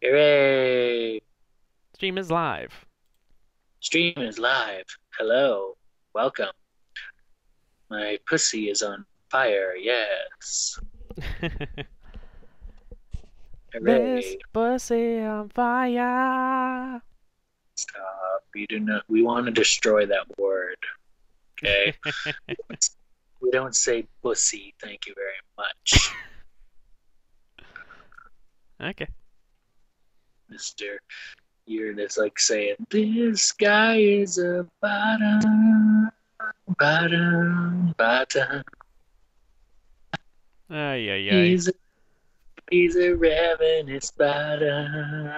Hooray! Stream is live. Stream is live. Hello. Welcome. My pussy is on fire. Yes. This Hooray. pussy on fire. Stop. You do not. We want to destroy that word. Okay. We don't say pussy. Thank you very much, Okay. Mister. It's like saying this guy is a bottom, bottom, bottom. Ay, ay, ay. He's a ravenous bottom.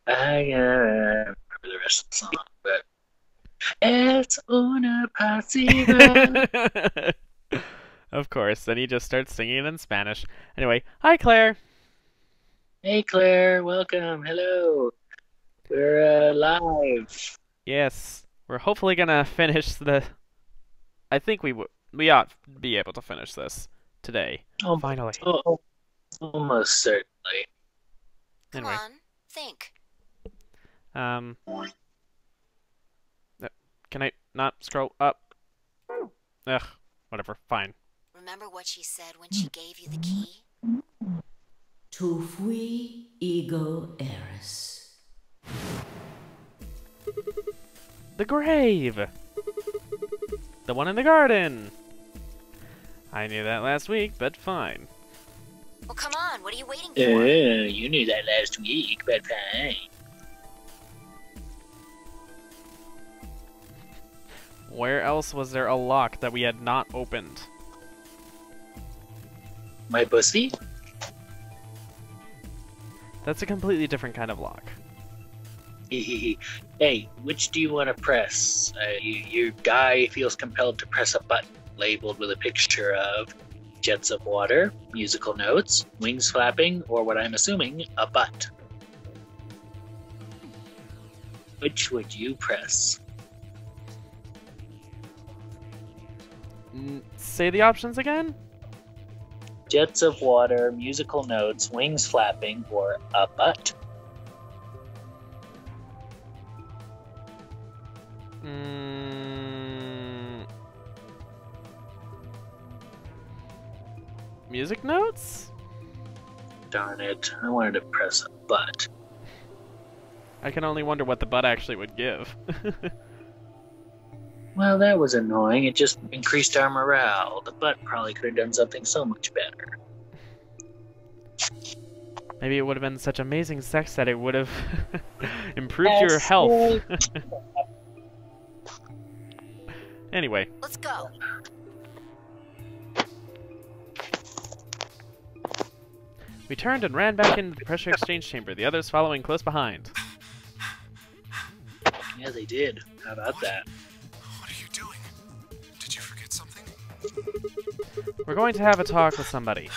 I remember the rest of the song, but it's una pasiva. Of course, then he just starts singing in Spanish. Anyway, hi Claire. Hey Claire, welcome. Hello. We're live. Yes, we're hopefully gonna finish the. I think we ought to be able to finish this today. Oh, Finally. almost certainly. Come Anyway, on, think. um, can I not scroll up? Ugh, whatever. Fine. Remember what she said when she gave you the key? Tu fui ego eris. The grave. The one in the garden. I knew that last week, but fine. Well, come on, what are you waiting for? You knew that last week, but fine. Where else was there a lock that we had not opened? My pussy? That's a completely different kind of lock. Hey, which do you want to press? Your guy feels compelled to press a button labeled with a picture of jets of water, musical notes, wings flapping, or what I'm assuming, a butt. Which would you press? Say the options again? Jets of water, musical notes, wings flapping, or a butt? Music notes? Darn it, I wanted to press a butt. I can only wonder what the butt actually would give. Well, that was annoying. It just increased our morale. The butt probably could have done something so much better. Maybe it would have been such amazing sex that it would have improved your health. Anyway. Let's go. We turned and ran back into the pressure exchange chamber, the others following close behind. Yeah, they did. How about that? What are you doing? Did you forget something? We're going to have a talk with somebody.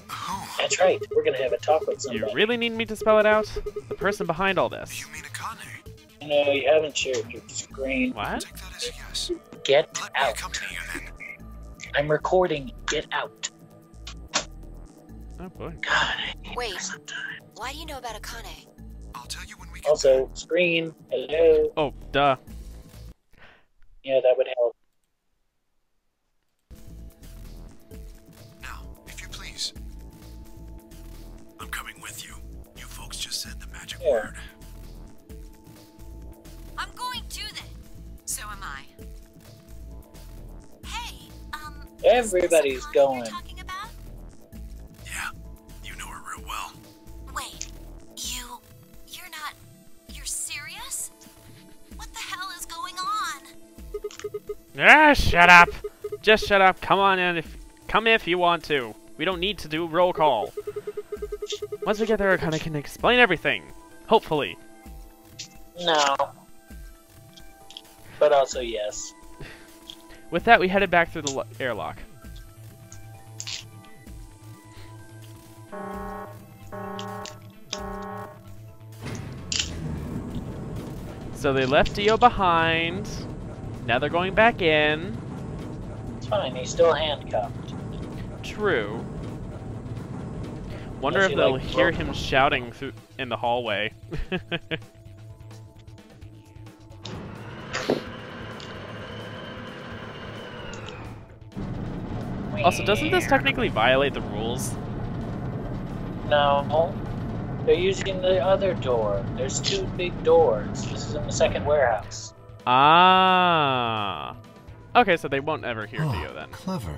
Who? That's right. We're gonna have a talk with You somebody. really need me to spell it out? The person behind all this. You mean Akane? No, you haven't shared your screen. What? Take that as a yes. Get Let me out. accompany you then. I'm recording. Get out. Oh boy. God, I hate Wait. this sometimes. Why do you know about Akane? I'll tell you when we get Also, screen. Hello. Oh, duh. Yeah, that would help. there. Now, if you please. I'm coming with you. You folks just said the magic Yeah. word. I'm going to then. So am I. Hey, Everybody's is this Akane going. You're talking about? Yeah, you know her real well. Wait, you're not, you're serious? What the hell is going on? Ah, shut up! Just shut up. Come on in come if you want to. We don't need to do roll call. Once we get there, I can explain everything. Hopefully. No. But also, yes. With that, we headed back through the airlock. So they left Dio behind. Now they're going back in. It's fine, he's still handcuffed. True. Wonder Unless if you, they'll like, hear broke- him shouting in the hallway. Also, doesn't this technically violate the rules? No. They're using the other door. There's 2 big doors. This is in the second warehouse. Ah. Okay, so they won't ever hear Theo then. Clever.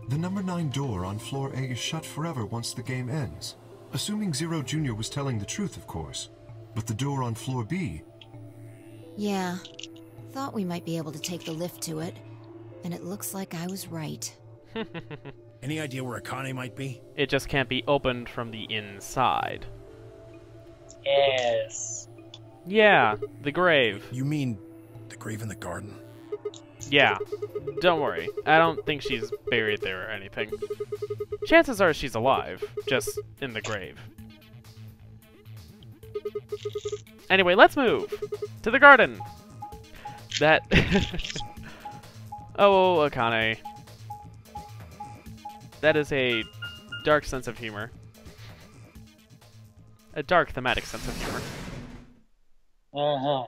The number 9 door on floor A is shut forever once the game ends. Assuming Zero Jr. was telling the truth, of course. But the door on floor B... Yeah. Thought we might be able to take the lift to it. And it looks like I was right. Any idea where Akane might be? It just can't be opened from the inside. Yes. Yeah, the grave. You mean the grave in the garden? Yeah, don't worry. I don't think she's buried there or anything. Chances are she's alive, just in the grave. Anyway, let's move to the garden. That... Oh, Akane. That is a dark sense of humor. A dark thematic sense of humor. Uh-huh.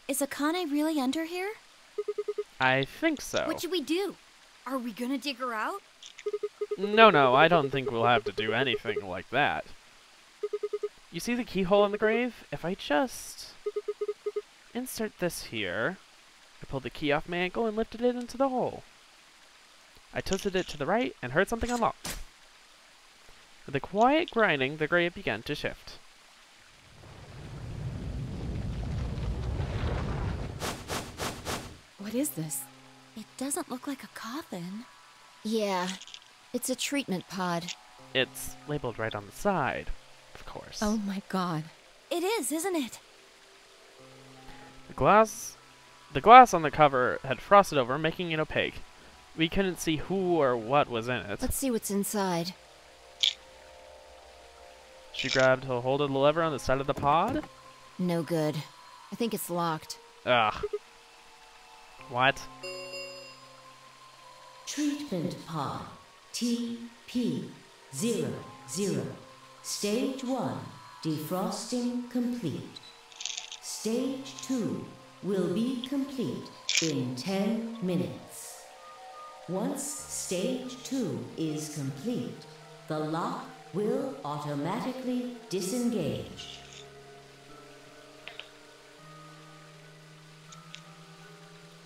Is Akane really under here? I think so. What should we do? Are we gonna dig her out? No, I don't think we'll have to do anything like that. You see the keyhole in the grave? If I just insert this here, I pulled the key off my ankle and lifted it into the hole. I tilted it to the right and heard something unlock. With a quiet grinding, the grave began to shift. What is this? It doesn't look like a coffin. Yeah, it's a treatment pod. It's labeled right on the side, of course. Oh my god. It is, isn't it? The glass on the cover had frosted over, making it opaque. We couldn't see who or what was in it. Let's see what's inside. She grabbed a hold of the lever on the side of the pod. No good. I think it's locked. Ugh. What? Treatment pod TP00. Stage 1 defrosting complete. Stage 2 will be complete in 10 minutes. Once stage 2 is complete, the lock will automatically disengage.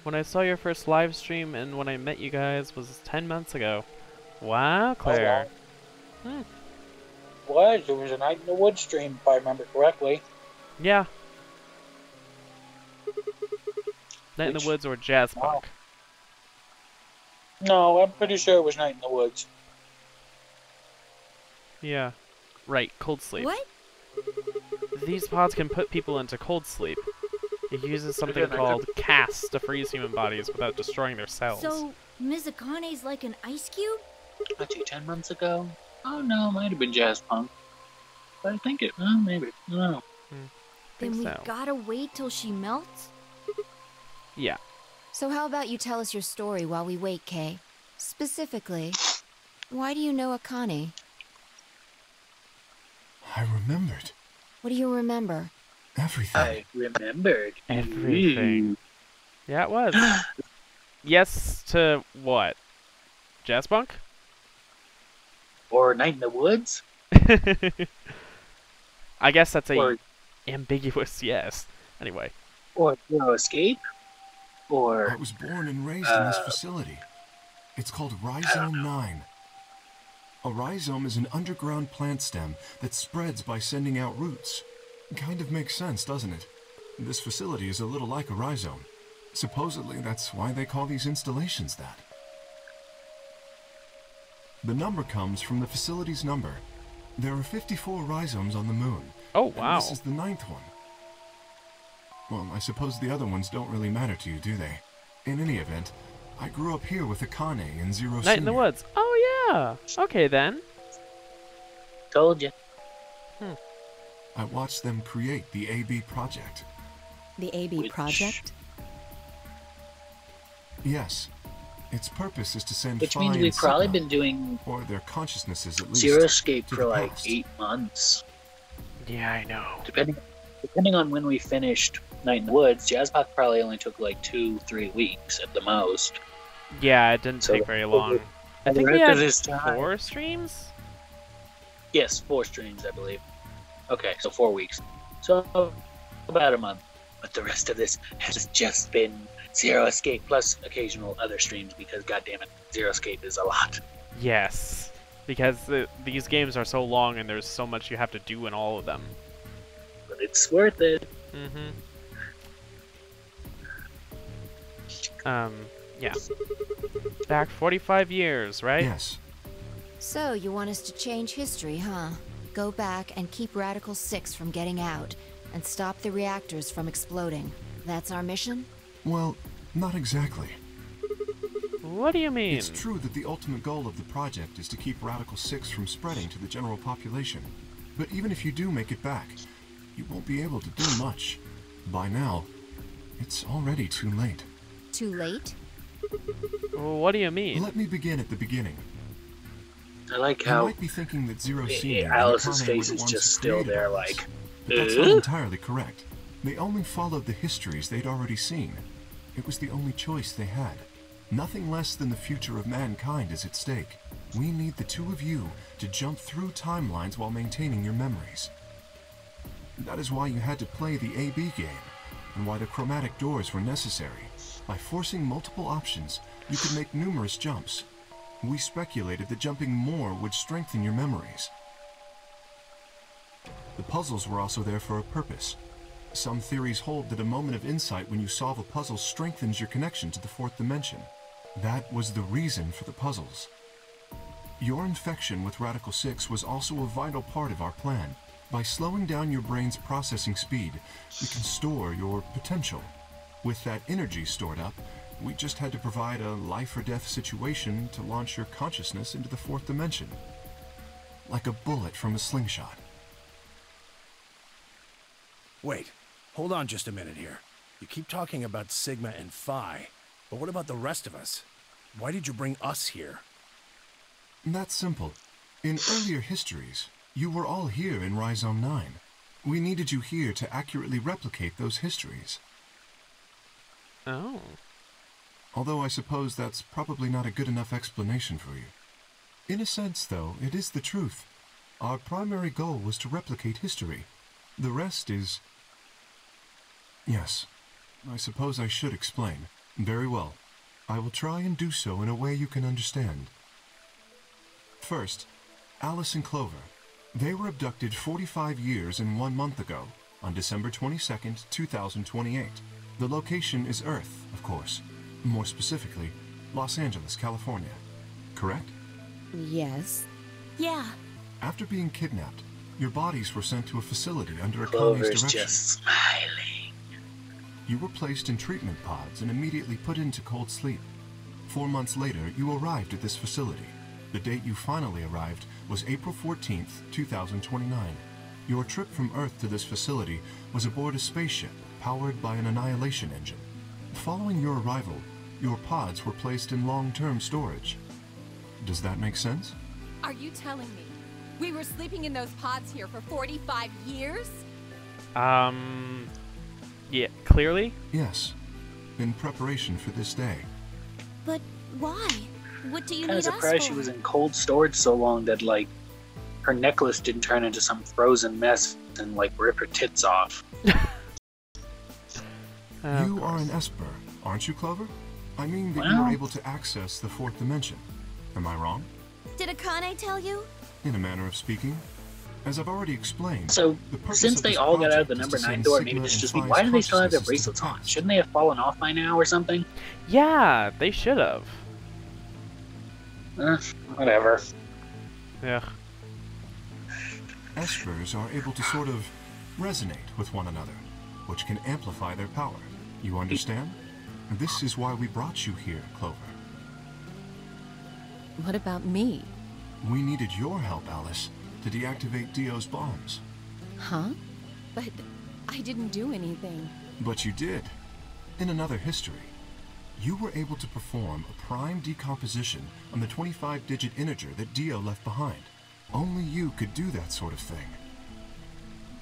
When I saw your first live stream and when I met you guys was 10 months ago. Wow, Claire. Was. There was a Night in the Woods stream, if I remember correctly. Yeah. Night in the Woods or Jazz Punk. No, I'm pretty sure it was Night in the Woods. Yeah. Right, cold sleep. What? These pods can put people into cold sleep. It uses something called CAS to freeze human bodies without destroying their cells. So, Ms. Akane's like an ice cube? Actually, 10 months ago? Oh no, it might have been Jazz Punk. But I think it, well, maybe. I don't know. Then we so. gotta wait till she melts? Yeah. So how about you tell us your story while we wait, Kay? Specifically, why do you know Akane? I remembered. What do you remember? Everything. I remembered. Everything. Yeah, it was. Yes to what? Jazz Punk? Or Night in the Woods? I guess that's a Or, ambiguous yes. Anyway. or Zero Escape? I Or, was born and raised in this facility. It's called Rhizome 9. A rhizome is an underground plant stem that spreads by sending out roots. Kind of makes sense, doesn't it? This facility is a little like a rhizome. Supposedly, that's why they call these installations that. The number comes from the facility's number. There are 54 rhizomes on the moon. Oh, and wow. this is the 9th one. Well, I suppose the other ones don't really matter to you, do they? In any event, I grew up here with Akane and Zero Night in the Senior. Woods. Oh yeah. Okay then. Told you. I watched them create the AB project. The AB Which- project? Yes. Its purpose is to send Which Phi means and we've probably Sigma, been doing or their consciousnesses at least, Zero Escape to for the like past. 8 months. Yeah, I know. Depending on when we finished Night in the Woods, Jazzbot probably only took like 2-3 weeks at the most. Yeah, it didn't So take very long. I the think we rest had of this time- 4 streams? Yes, 4 streams, I believe. Okay, so 4 weeks. So about a month. But the rest of this has just been Zero Escape plus occasional other streams because, goddammit, Zero Escape is a lot. Yes. Because these games are so long and there's so much you have to do in all of them. But it's worth it. Mm-hmm. Yeah. Back 45 years, right? Yes. So, you want us to change history, huh? Go back and keep Radical 6 from getting out, and stop the reactors from exploding. That's our mission? Well, not exactly. What do you mean? It's true that the ultimate goal of the project is to keep Radical 6 from spreading to the general population. But even if you do make it back, you won't be able to do much. By now, it's already too late. Too late? What do you mean? Let me begin at the beginning. I like You how might be thinking that Zero Senior and Alice's Akane face were is the ones just who still created there all this. like, But that's not "Ugh?" entirely correct. They only followed the histories they'd already seen. It was the only choice they had. Nothing less than the future of mankind is at stake. We need the two of you to jump through timelines while maintaining your memories. That is why you had to play the AB game, and why the chromatic doors were necessary. By forcing multiple options, you could make numerous jumps. We speculated that jumping more would strengthen your memories. The puzzles were also there for a purpose. Some theories hold that a moment of insight when you solve a puzzle strengthens your connection to the fourth dimension. That was the reason for the puzzles. Your infection with Radical 6 was also a vital part of our plan. By slowing down your brain's processing speed, we can store your potential. With that energy stored up, we just had to provide a life-or-death situation to launch your consciousness into the fourth dimension. Like a bullet from a slingshot. Wait, hold on just a minute here. You keep talking about Sigma and Phi, but what about the rest of us? Why did you bring us here? That's simple. In earlier histories, you were all here in Rhizome 9. We needed you here to accurately replicate those histories. Oh. Although I suppose that's probably not a good enough explanation for you. In a sense, though, it is the truth. Our primary goal was to replicate history. The rest is... Yes, I suppose I should explain. Very well. I will try and do so in a way you can understand. First, Alice and Clover. They were abducted 45 years and 1 month ago, on December 22nd, 2028. The location is Earth, of course. More specifically, Los Angeles, California. Correct? Yes. Yeah. After being kidnapped, your bodies were sent to a facility under Akane's Clover's direction. just smiling. You were placed in treatment pods and immediately put into cold sleep. 4 months later, you arrived at this facility. The date you finally arrived was April 14th, 2029. Your trip from Earth to this facility was aboard a spaceship powered by an annihilation engine. Following your arrival, your pods were placed in long-term storage. Does that make sense? Are you telling me we were sleeping in those pods here for 45 years? Yeah, clearly? Yes, in preparation for this day. But why? What do you Kind need of surprised us she for? was in cold storage so long that, like, her necklace didn't turn into some frozen mess and, like, rip her tits off. You are an Esper, aren't you, Clover? I mean that you Well- were able to access the fourth dimension. Am I wrong? Did Akane tell you? In a manner of speaking. As I've already explained, So, the purpose since of they this all got out of the project is number to 9 send door, Sigma maybe this and just be, Phi's why do they still have their consciousnesses to bracelets the on? past. Shouldn't they have fallen off by now or something? Yeah, they should have. Whatever. Yeah. Espers are able to sort of resonate with one another, which can amplify their power. You understand? This is why we brought you here, Clover. What about me? We needed your help, Alice, to deactivate Dio's bombs. Huh? But I didn't do anything. But you did. In another history, you were able to perform a prime decomposition on the 25-digit integer that Dio left behind. Only you could do that sort of thing.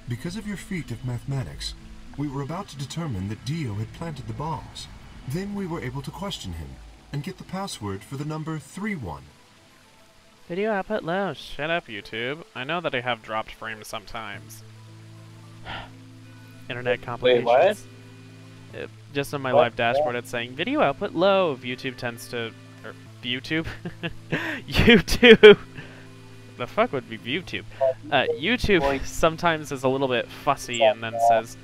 Because of your feat of mathematics, we were about to determine that Dio had planted the bombs. Then we were able to question him and get the password for the number 31. Video output low. Shut up, YouTube. I know that I have dropped frames sometimes. Internet complications. Wait, what? Just on my live dashboard, it's saying video output low. YouTube tends to, or YouTube, YouTube. The fuck would be YouTube? YouTube sometimes is a little bit fussy and then says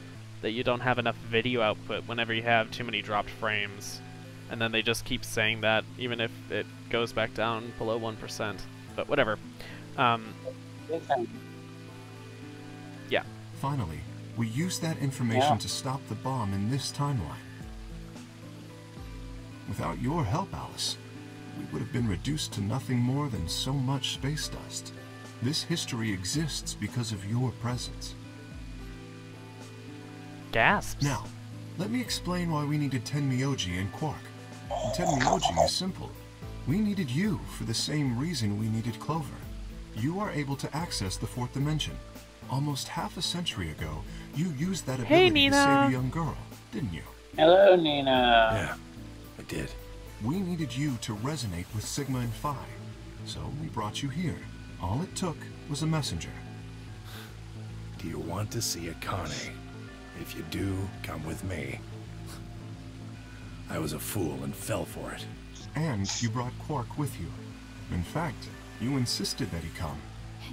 that you don't have enough video output whenever you have too many dropped frames, and then they just keep saying that even if it goes back down below 1%. But whatever. Yeah. Finally, we used that information to stop the bomb in this timeline. Without your help, Alice, we would have been reduced to nothing more than so much space dust. This history exists because of your presence. Gasps. Now, let me explain why we needed Tenmyoji and Quark. Tenmyoji is simple. We needed you for the same reason we needed Clover. You are able to access the fourth dimension. Almost half a century ago, you used that ability to save a young girl, didn't you? Hello, Nina. Yeah, I did. We needed you to resonate with Sigma and Phi, so we brought you here. All it took was a messenger. Do you want to see Akane? If you do, come with me. I was a fool and fell for it. And you brought Quark with you. In fact, you insisted that he come.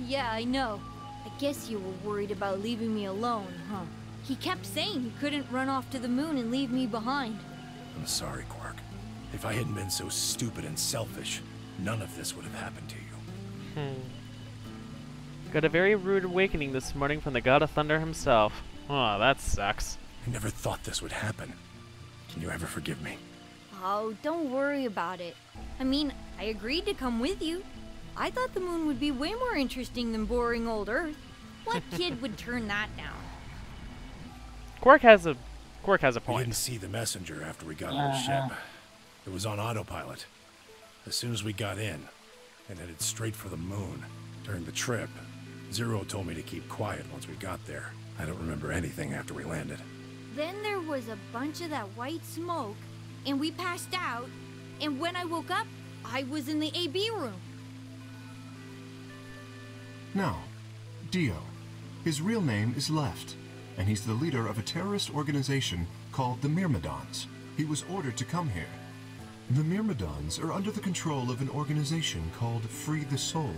Yeah, I know. I guess you were worried about leaving me alone, huh? He kept saying he couldn't run off to the moon and leave me behind. I'm sorry, Quark. If I hadn't been so stupid and selfish, none of this would have happened to you. Got a very rude awakening this morning from the God of Thunder himself. Oh, that sucks. I never thought this would happen. Can you ever forgive me? Oh, don't worry about it. I mean, I agreed to come with you. I thought the moon would be way more interesting than boring old Earth. What kid would turn that down? Quark has a We point. didn't see the messenger after we got on the ship. It was on autopilot. As soon as we got in, and headed straight for the moon. During the trip, Zero told me to keep quiet once we got there. I don't remember anything after we landed. Then there was a bunch of that white smoke, and we passed out, and when I woke up, I was in the AB room. Now, Dio. His real name is Left, and he's the leader of a terrorist organization called the Myrmidons. He was ordered to come here. The Myrmidons are under the control of an organization called Free the Soul,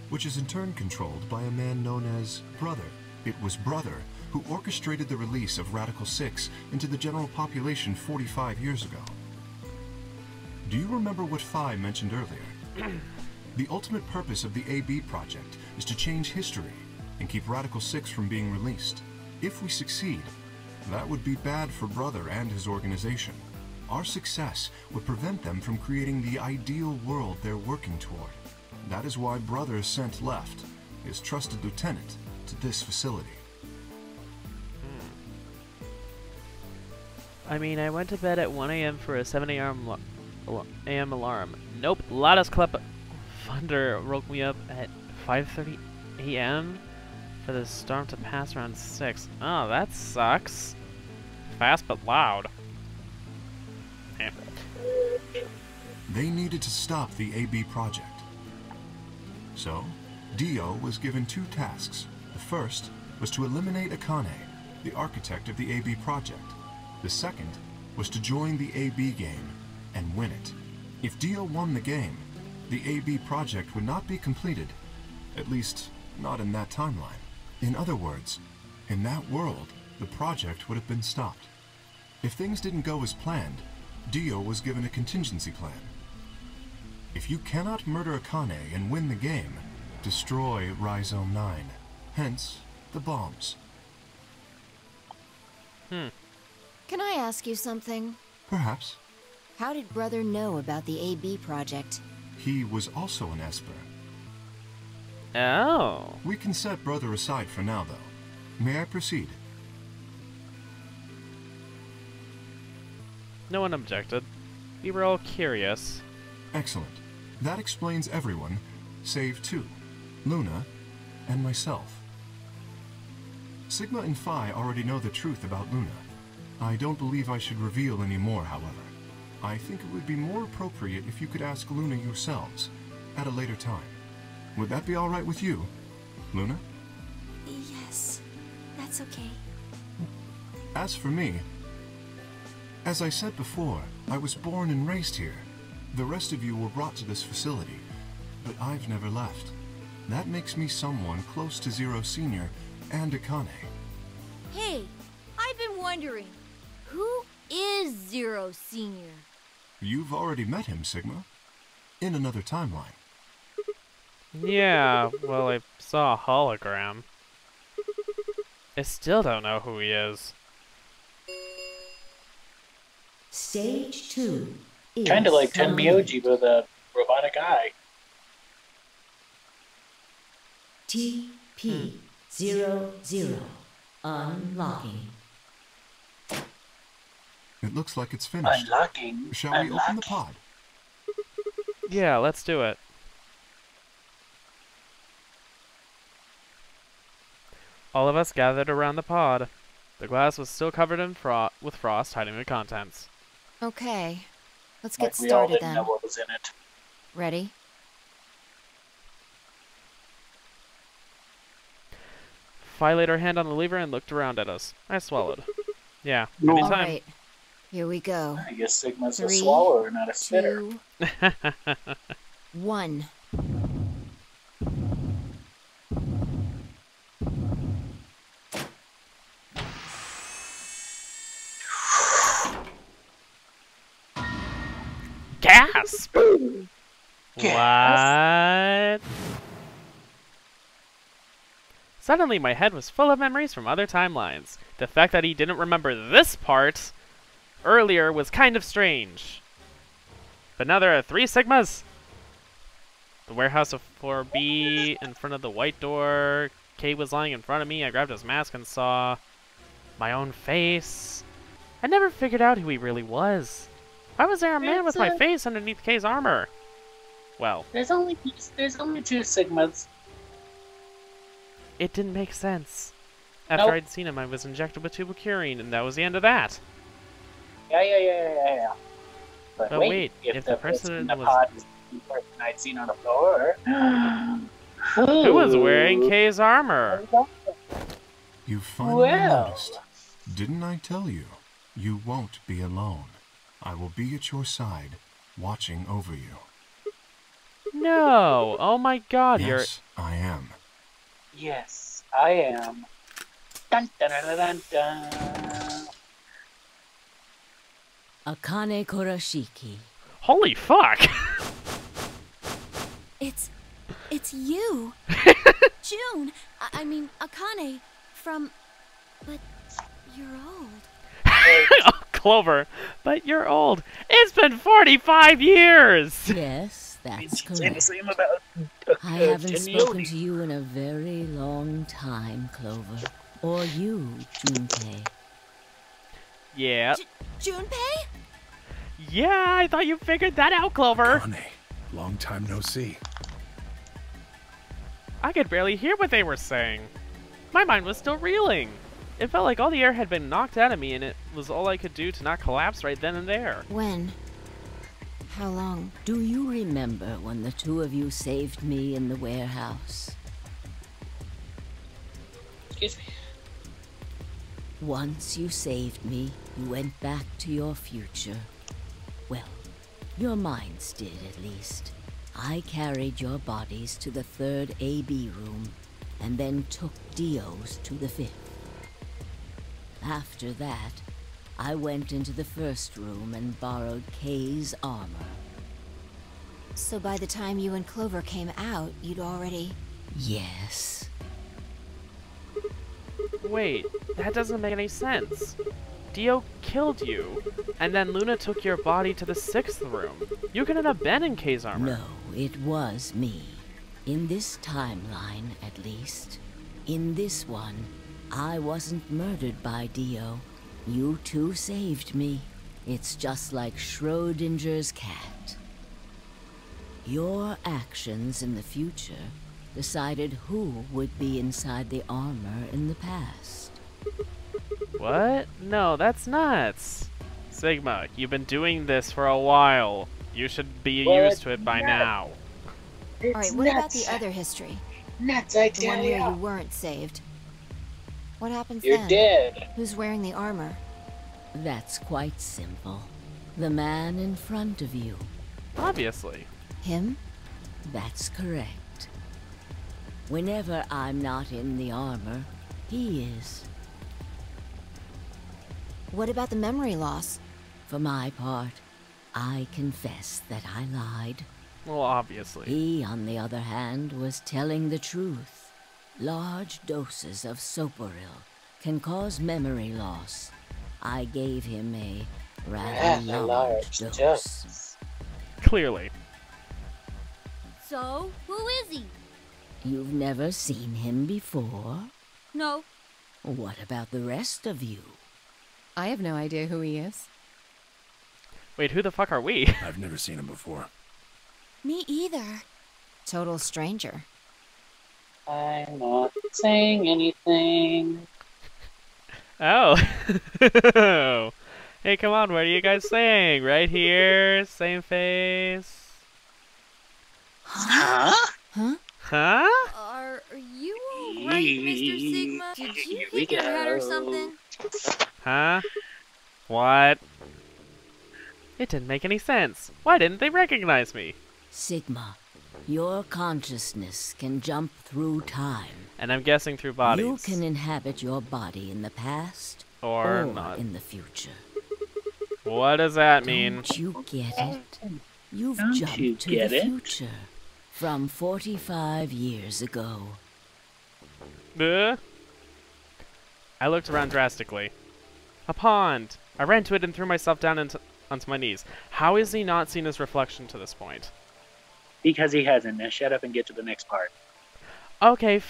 which is in turn controlled by a man known as Brother. It was Brother who orchestrated the release of Radical 6 into the general population 45 years ago. Do you remember what Phi mentioned earlier? The ultimate purpose of the AB project is to change history and keep Radical 6 from being released. If we succeed, that would be bad for Brother and his organization. Our success would prevent them from creating the ideal world they're working toward. That is why Brother sent Left, his trusted lieutenant, to this facility. I mean, I went to bed at 1 a.m. for a 7 a.m. alarm. Nope, Lada's Club Thunder woke me up at 5:30 a.m. for the storm to pass around 6. Oh, that sucks. Fast but loud. Eh. They needed to stop the AB project. So, Dio was given two tasks. The first was to eliminate Akane, the architect of the AB project. The second was to join the AB game and win it. If Dio won the game, the AB project would not be completed, at least not in that timeline. In other words, in that world, the project would have been stopped. If things didn't go as planned, Dio was given a contingency plan. If you cannot murder Akane and win the game, destroy Rhizome 9. Hence, the bombs. Can I ask you something? Perhaps. How did Brother know about the AB project? He was also an Esper. Oh. We can set Brother aside for now, though. May I proceed? No one objected. We were all curious. Excellent. That explains everyone, save two, Luna and myself. Sigma and Phi already know the truth about Luna. I don't believe I should reveal any more, however. I think it would be more appropriate if you could ask Luna yourselves, at a later time. Would that be all right with you, Luna? Yes, that's okay. As for me, as I said before, I was born and raised here. The rest of you were brought to this facility, but I've never left. That makes me someone close to Zero Senior and Akane. Hey, I've been wondering, who is Zero Senior? You've already met him, Sigma. In another timeline. Yeah, well, I saw a hologram. I still don't know who he is. Stage 2 is Kind of like complete. Tenmyoji with a robotic eye. TP00 unlocking. It looks like it's finished. Unlocking. Shall we open the pod? Yeah, let's do it. All of us gathered around the pod. The glass was still covered in with frost, hiding the contents. Okay, let's get We all started didn't then. know what was in it. Ready? Phi laid her hand on the lever and looked around at us. I swallowed. Yeah, No. anytime. Alright, here we go. I guess Sigma's a 3, swallower, not a spitter. 2, 1. Gasp! What? Suddenly, my head was full of memories from other timelines. The fact that he didn't remember this part earlier was kind of strange. But now there are 3 Sigmas. The warehouse of 4B in front of the white door. Kay was lying in front of me. I grabbed his mask and saw my own face. I never figured out who he really was. Why was there a man with my face underneath Kay's armor? Well, There's only 2 Sigmas. it didn't make sense. After Nope. I'd seen him, I was injected with tuberculine, and that was the end of that. Yeah. But But wait, wait, if if the the person in person the was- pod is the person I'd seen on the floor, Who was wearing Kay's armor? You finally Well. noticed. Didn't I tell you? You won't be alone. I will be at your side, watching over you. No! Oh my god, Yes, I am. Yes, I am. Dun dun dun dun dun. Akane Kurashiki. Holy fuck! It's you. June. I mean, Akane from... But you're old. Oh, Clover, but you're old. It's been 45 years! Yes, that's She's saying the correct. same about I haven't spoken Tenmyoji. to you in a very long time, Clover. Or you, Junpei. Yeah. Junpei? Yeah, I thought you figured that out, Clover. Akane, long time no see. I could barely hear what they were saying. My mind was still reeling. It felt like all the air had been knocked out of me, and it was all I could do to not collapse right then and there. When? How long? Do you remember when the two of you saved me in the warehouse? Excuse me. Once you saved me, you went back to your future. Well, your minds did at least. I carried your bodies to the 3rd AB room, and then took Dio's to the 5th. After that, I went into the 1st room and borrowed Kay's armor. So by the time you and Clover came out, you'd already... Yes. Wait, that doesn't make any sense. Dio killed you, and then Luna took your body to the 6th room. You couldn't have been in Kay's armor. No, it was me. In this timeline, at least. In this one, I wasn't murdered by Dio. You two saved me. It's just like Schrodinger's cat. Your actions in the future decided who would be inside the armor in the past. What? No, that's nuts. Sigma, you've been doing this for a while. You should be used to it by now. Alright, what about the other history? Nuts, I The one tell where ya. you weren't saved. What happens You're then? dead. Who's wearing the armor? That's quite simple. The man in front of you. Obviously. Him? That's correct. Whenever I'm not in the armor, he is. What about the memory loss? For my part, I confess that I lied. Well, obviously. He, on the other hand, was telling the truth. Large doses of soporil can cause memory loss. I gave him a rather large dose. Clearly. So, who is he? You've never seen him before? No. What about the rest of you? I have no idea who he is. Wait, who the fuck are we? I've never seen him before. Me either. Total stranger. I'm not saying anything. Oh. Hey, come on, what are you guys saying? Right here, same face. Huh? Huh? Huh? Are you alright, Mr. Sigma? Did you Here we hit your head or go. something? Huh? What? It didn't make any sense. Why didn't they recognize me? Sigma, your consciousness can jump through time. And I'm guessing through bodies. You can inhabit your body in the past or not. in the future. What does that mean? Don't you get it? You've Don't jumped you to get the it? future from 45 years ago. I looked around drastically. A pond! I ran to it and threw myself down onto my knees. How has he not seen his reflection to this point? Because he hasn't. Now shut up and get to the next part. Okay.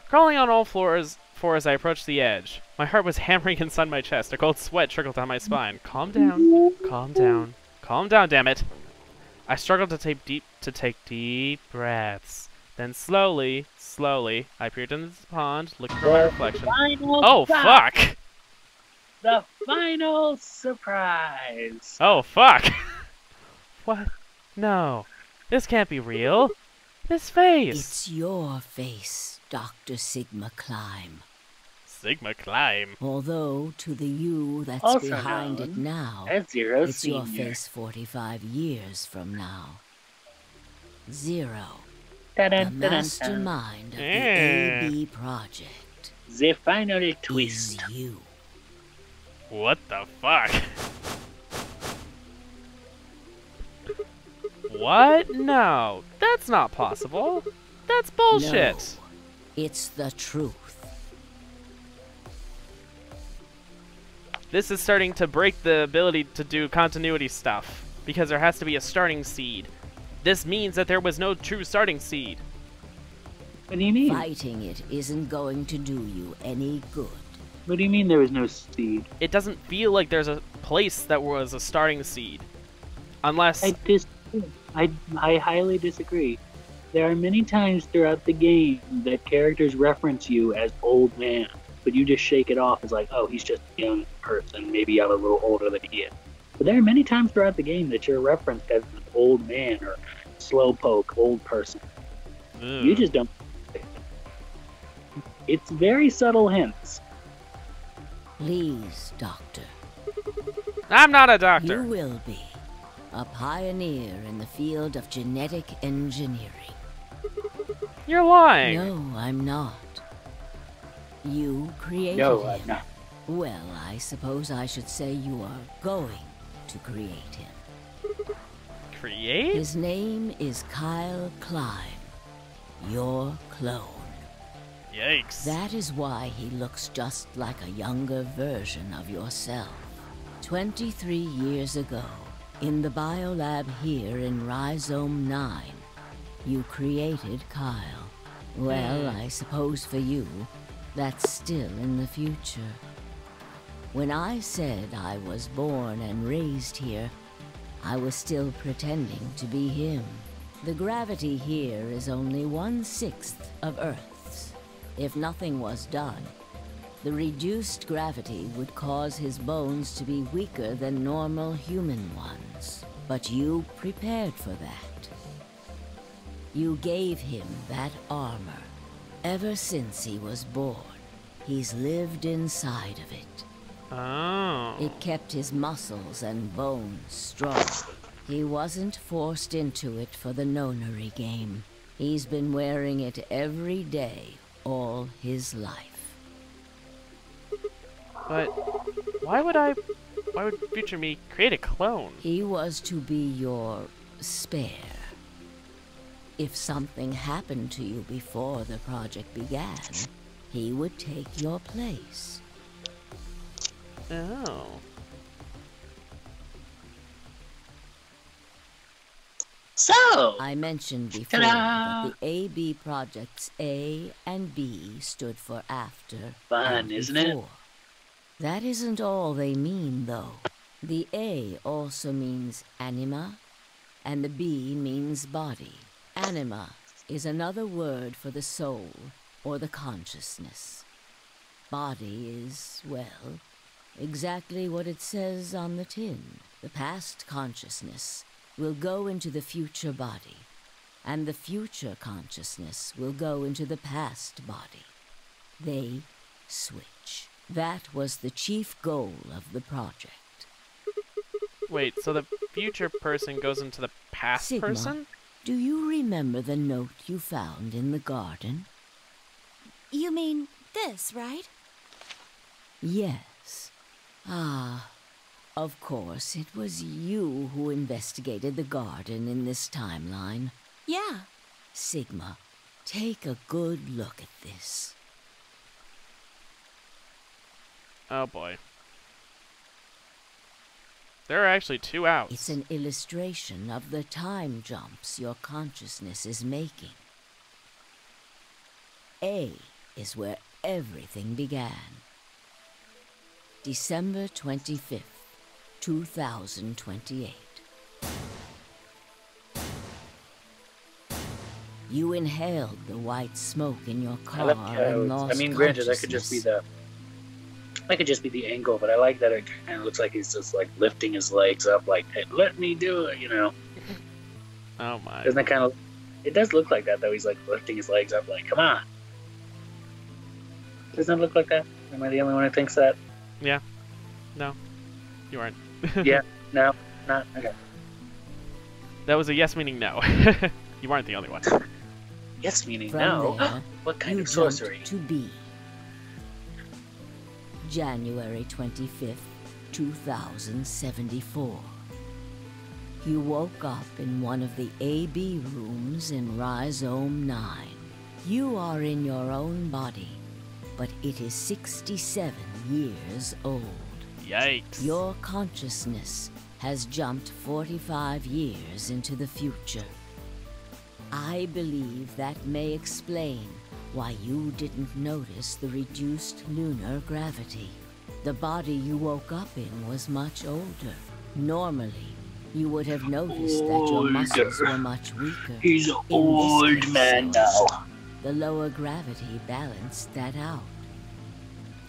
Crawling on all fours as I approached the edge. My heart was hammering inside my chest. A cold sweat trickled down my spine. Calm down. Calm down. Calm down, damn it. I struggled to take deep breaths. Then slowly, I peered into the pond, looking for my reflection. Oh, fuck! The final surprise! Oh, fuck! What? No. This can't be real. This face! It's your face, Dr. Sigma Climb. Sigma Climb. Although, to the you that's Also behind it known now, as Zero it's your Senior. face 45 years from now. Zero, Dun-dun, the dun-dun, dun. mastermind of the Yeah. AB project, The final is twist. you. What the fuck? What? No, that's not possible. That's bullshit. No, it's the truth. This is starting to break the ability to do continuity stuff, because there has to be a starting seed. This means that there was no true starting seed. What do you mean? Fighting it isn't going to do you any good. What do you mean there was no seed? It doesn't feel like there's a place that was a starting seed. Unless... I highly disagree. There are many times throughout the game that characters reference you as old man, but you just shake it off as like, oh, he's just a young person, maybe I'm a little older than he is. But there are many times throughout the game that you're referenced as an old man or slowpoke, old person. Ugh. You just don't. It's very subtle hints. Please, Doctor. I'm not a You doctor. will be a pioneer in the field of genetic engineering. You're lying. No, I'm not. You created No, him. I'm not. Well, I suppose I should say you are going to create him. Create? His name is Kyle Climb, your clone. Yikes. That is why he looks just like a younger version of yourself. 23 years ago, in the biolab here in Rhizome 9, you created Kyle. Well, I suppose for you, that's still in the future. When I said I was born and raised here, I was still pretending to be him. The gravity here is only 1/6 of Earth's. If nothing was done, the reduced gravity would cause his bones to be weaker than normal human ones. But you prepared for that. You gave him that armor. Ever since he was born, he's lived inside of it. Oh. It kept his muscles and bones strong. He wasn't forced into it for the Nonary Game. He's been wearing it every day, all his life. But why would future me create a clone? He was to be your spare. If something happened to you before the project began, he would take your place. Oh. So, I mentioned before that the AB projects A and B stood for after. Fun, and isn't it? before. That isn't all they mean, though. The A also means anima, and the B means body. Anima is another word for the soul, or the consciousness. Body is, well, exactly what it says on the tin. The past consciousness will go into the future body, and the future consciousness will go into the past body. They switch. That was the chief goal of the project. Wait, so the future person goes into the past Sigma, person? do you remember the note you found in the garden? You mean this, right? Yes. Ah, of course, it was you who investigated the garden in this timeline. Yeah. Sigma, take a good look at this. Oh boy. There are actually 2 outs. It's an illustration of the time jumps your consciousness is making. A is where everything began. December 25th, 2028. You inhaled the white smoke in your I car like and lost I mean, granted, that could just be the angle, but I like that it kind of looks like he's just like lifting his legs up, like, hey, let me do it, you know? Oh my. Doesn't that kind of? It does look like that, though. He's like lifting his legs up, like, come on. Doesn't it look like that? Am I the only one who thinks that? Yeah. No. You aren't. Yeah. No. Not okay. That was a yes meaning no. You aren't the only one. Yes, meaning From no. there, What kind you of sorcery? jumped to B. January 25th, 2074. You woke up in one of the AB rooms in Rhizome 9. You are in your own body, but it is 67 years old. Yikes. Your consciousness has jumped 45 years into the future. I believe that may explain why you didn't notice the reduced lunar gravity. The body you woke up in was much older. Normally, you would have noticed that your muscles were much weaker. He's an old man now. The lower gravity balanced that out.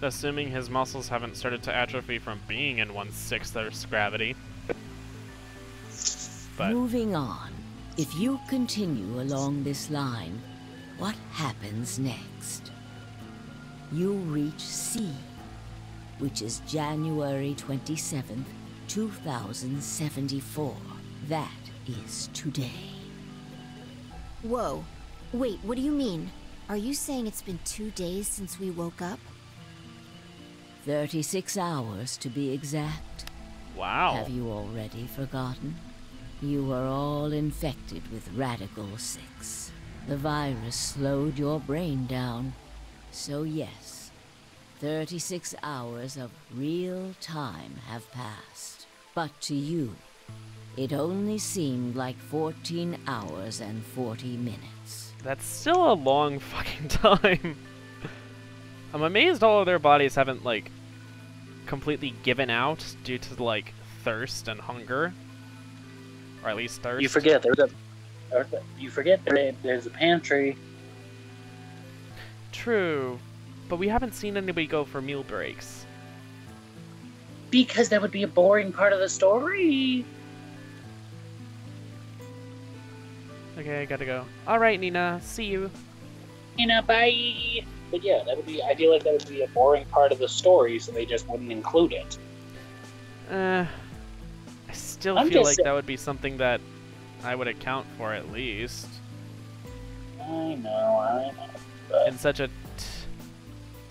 Assuming his muscles haven't started to atrophy from being in 1/6 Earth's gravity. But Moving on, if you continue along this line, what happens next? You reach C, which is January 27th, 2074. That is today. Whoa. Wait, what do you mean? Are you saying it's been 2 days since we woke up? 36 hours to be exact. wow. Have you already forgotten? You were all infected with Radical 6. The virus slowed your brain down. So yes, 36 hours of real time have passed. But to you, it only seemed like 14 hours and 40 minutes. That's still a long fucking time. I'm amazed all of their bodies haven't, like, completely given out due to, like, thirst and hunger. Or at least thirst. You forget there's a pantry. True, but we haven't seen anybody go for meal breaks. Because that would be a boring part of the story. Okay, I gotta go. Alright, Nina, see you. Nina, bye! But yeah, I feel like that would be a boring part of the story, so they just wouldn't include it. I still feel like that would be something that I would account for at least. I know. But... In such a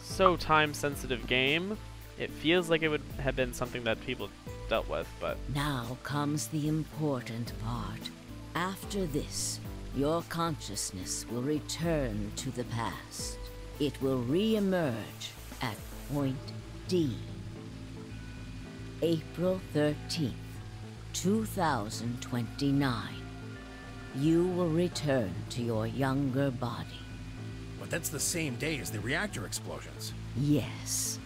so time-sensitive game, it feels like it would have been something that people dealt with, but... Now comes the important part. After this, your consciousness will return to the past. It will re-emerge at point D. April 13th, 2029. You will return to your younger body. But that's the same day as the reactor explosions. Yes.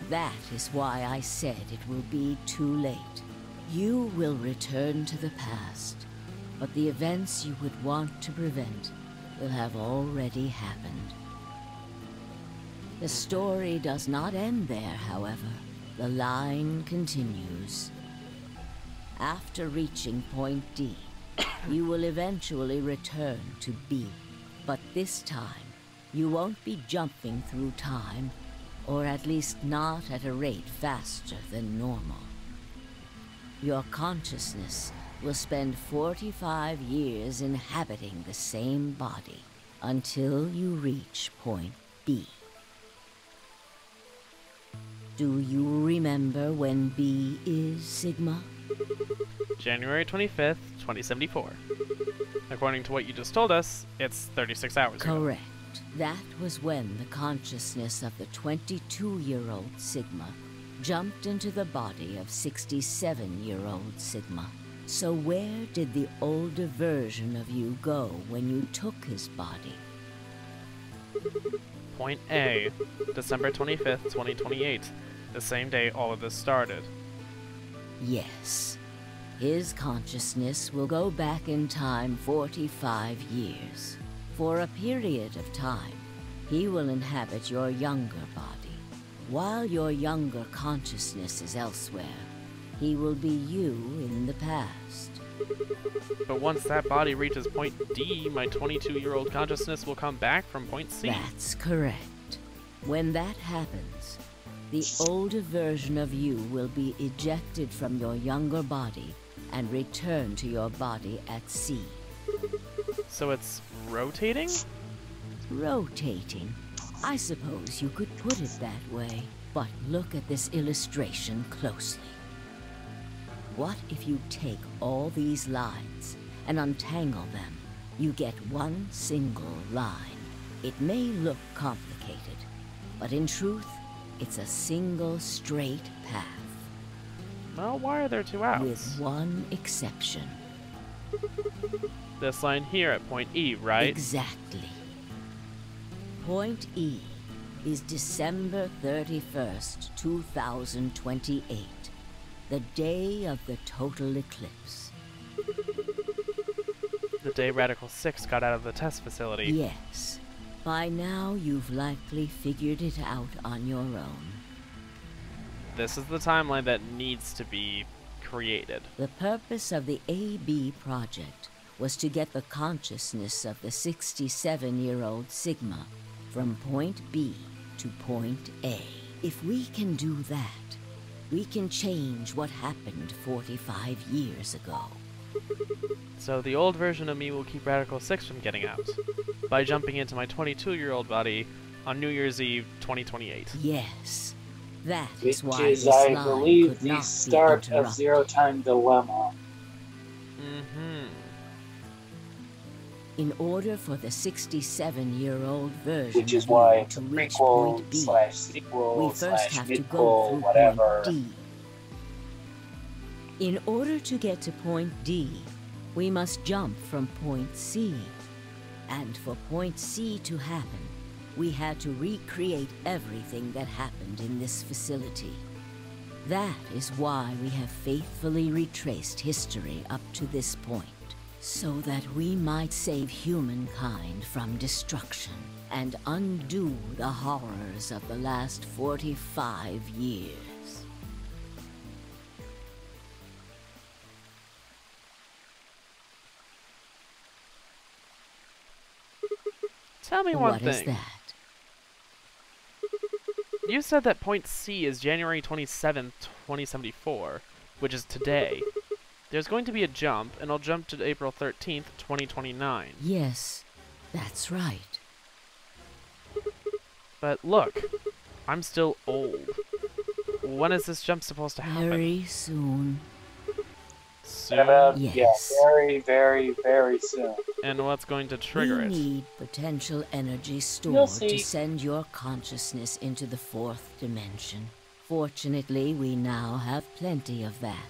That is why I said it will be too late. You will return to the past, but the events you would want to prevent will have already happened. The story does not end there, however. The line continues. After reaching point D, you will eventually return to B. But this time, you won't be jumping through time, or at least not at a rate faster than normal. Your consciousness will spend 45 years inhabiting the same body until you reach point B. Do you remember when B is, Sigma? January 25th, 2074. According to what you just told us, it's 36 hours ago. Correct. That was when the consciousness of the 22-year-old Sigma jumped into the body of 67-year-old Sigma. So where did the older version of you go when you took his body? Point A, December 25th, 2028. The same day all of this started. Yes. His consciousness will go back in time 45 years. For a period of time, he will inhabit your younger body. While your younger consciousness is elsewhere, he will be you in the past. But once that body reaches point D, my 22-year-old consciousness will come back from point C. That's correct. When that happens, the older version of you will be ejected from your younger body and return to your body at C. So it's rotating? Rotating. I suppose you could put it that way. But look at this illustration closely. What if you take all these lines and untangle them? You get one single line. It may look complicated, but in truth, it's a single straight path. Well, why are there two outs? With one exception. This line here at point E, right? Exactly. Point E is December 31st, 2028, the day of the total eclipse. The day Radical 6 got out of the test facility. Yes. By now, you've likely figured it out on your own. This is the timeline that needs to be created. The purpose of the AB project was to get the consciousness of the 67-year-old Sigma from point B to point A. If we can do that, we can change what happened 45 years ago. So the old version of me will keep Radical 6 from getting out by jumping into my 22-year-old body on New Year's Eve 2028. Yes. That is why Which is, this I line believe, could the not start be of Zero Time Dilemma. In order for the 67-year-old version Which is of why you it's to a reach prequel point B, slash we sequel first slash have to go midquel, through whatever. point D. In order to get to point D, we must jump from point C. And for point C to happen, we had to recreate everything that happened in this facility. That is why we have faithfully retraced history up to this point, so that we might save humankind from destruction and undo the horrors of the last 45 years. Tell me one What thing. is that? You said that point C is January 27th, 2074, which is today. There's going to be a jump, and I'll jump to April 13th, 2029. Yes, that's right. But look, I'm still old. When is this jump supposed to happen? Very soon. Soon? Yes. Yeah, very, very, very soon. And what's going to trigger We it? need potential energy You'll stored see. to send your consciousness into the 4th dimension. Fortunately, we now have plenty of that.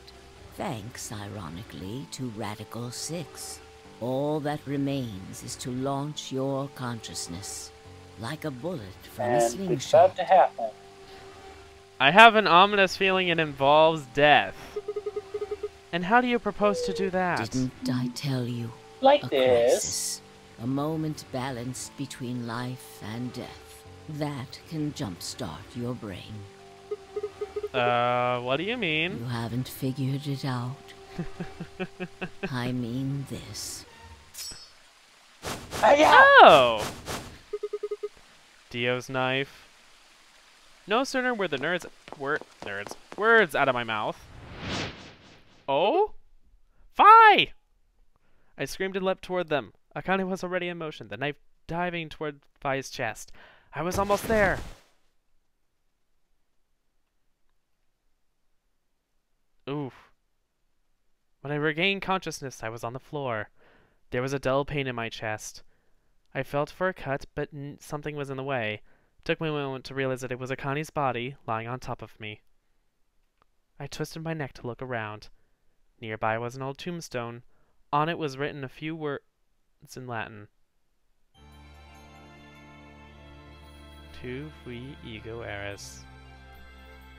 Thanks, ironically, to Radical 6. All that remains is to launch your consciousness, like a bullet from a And it's slingshot. about to happen. I have an ominous feeling it involves death. And how do you propose to do that? Didn't I tell you? Like A this. crisis. A moment balanced between life and death. That can jumpstart your brain. What do you mean? You haven't figured it out. I mean this. Oh! Dio's knife. No sooner were the words out of my mouth. Oh? Fi! I screamed and leapt toward them. Akane was already in motion, the knife diving toward Fi's chest. I was almost there. Oof. When I regained consciousness, I was on the floor. There was a dull pain in my chest. I felt for a cut, but something was in the way. It took me a moment to realize that it was Akane's body lying on top of me. I twisted my neck to look around. Nearby was an old tombstone. On it was written a few words in Latin. Tu fui ego eris.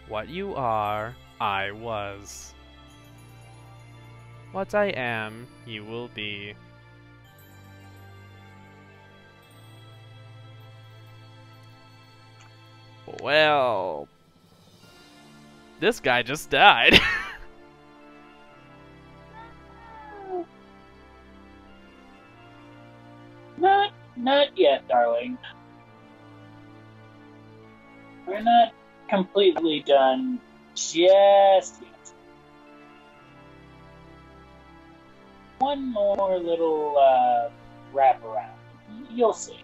What you are, I was. What I am, you will be. Well, this guy just died. Not yet, darling. We're not completely done just yet. One more little wraparound. You'll see.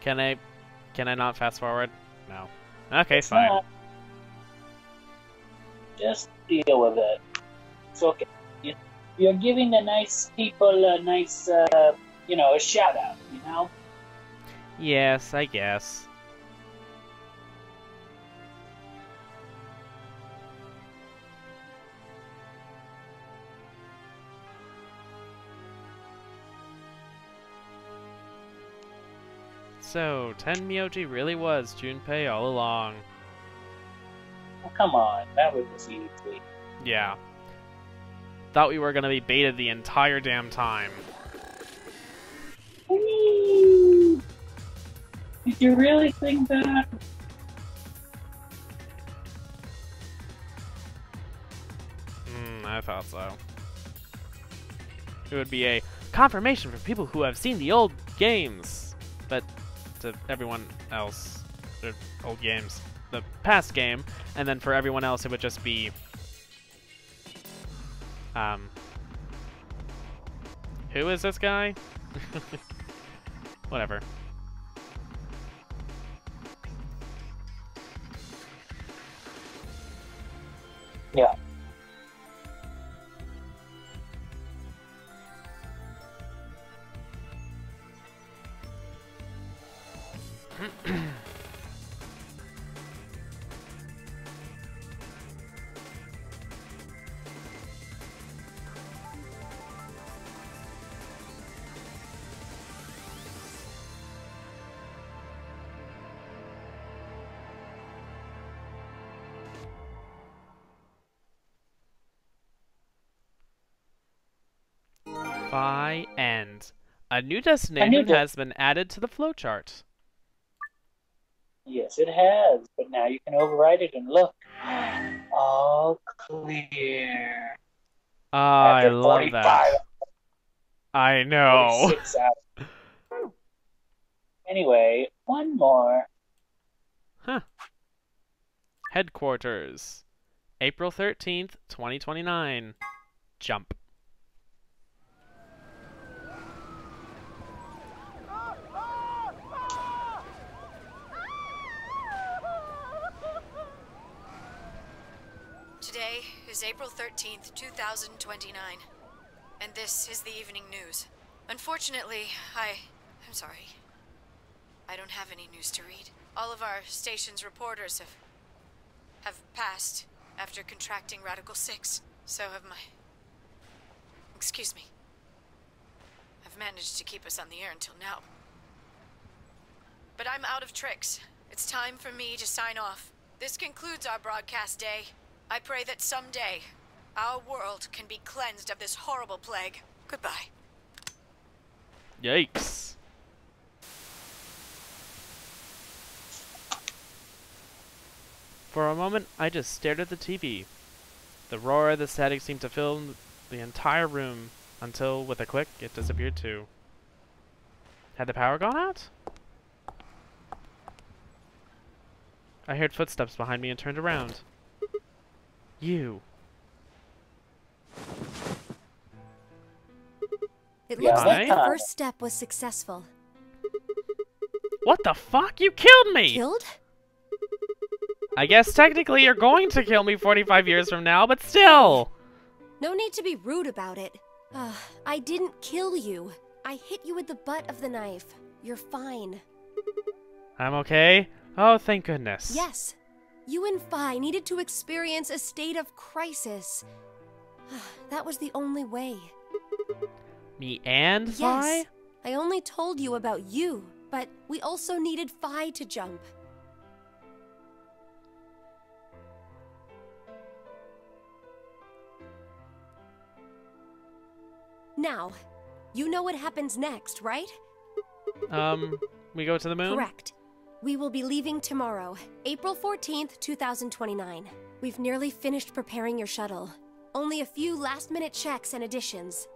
Can I not fast forward? No. Okay, It's fine. not. Just deal with it. It's okay. You're giving the nice people a nice, a shout out, you know? Yes, I guess. So, Tenmyoji really was Junpei all along. Oh, come on, that was easy. Yeah. Thought we were gonna be baited the entire damn time. Whee! Did you really think that? I thought so. It would be a confirmation for people who have seen the old games, but to everyone else, the old games, the past game, and then for everyone else it would just be, who is this guy? Whatever. Yeah. Phi end. A new destination has been added to the flowchart. Yes, it has. But now you can override it and look. All clear. I After love 45, that. I know. 46 hours. Anyway, one more. Huh. Headquarters. April 13th, 2029. Jump. Today is April 13th, 2029, and this is the evening news. Unfortunately, I'm sorry. I don't have any news to read. All of our station's reporters have passed after contracting Radical 6. So have my... Excuse me. I've managed to keep us on the air until now. But I'm out of tricks. It's time for me to sign off. This concludes our broadcast day. I pray that someday, our world can be cleansed of this horrible plague. Goodbye. Yikes. For a moment, I just stared at the TV. The roar of the static seemed to fill the entire room, until, with a click, it disappeared too. Had the power gone out? I heard footsteps behind me and turned around. You. It looks Hi? like the first step was successful. What the fuck? You killed me! Killed? I guess technically you're going to kill me 45 years from now, but still! No need to be rude about it. I didn't kill you. I hit you with the butt of the knife. You're fine. I'm okay? Oh, thank goodness. Yes. You and Phi needed to experience a state of crisis. That was the only way. Me and Phi? Yes. I only told you about you, but we also needed Phi to jump. Now, you know what happens next, right? We go to the moon? Correct. We will be leaving tomorrow, April 14th, 2029. We've nearly finished preparing your shuttle. Only a few last-minute checks and additions.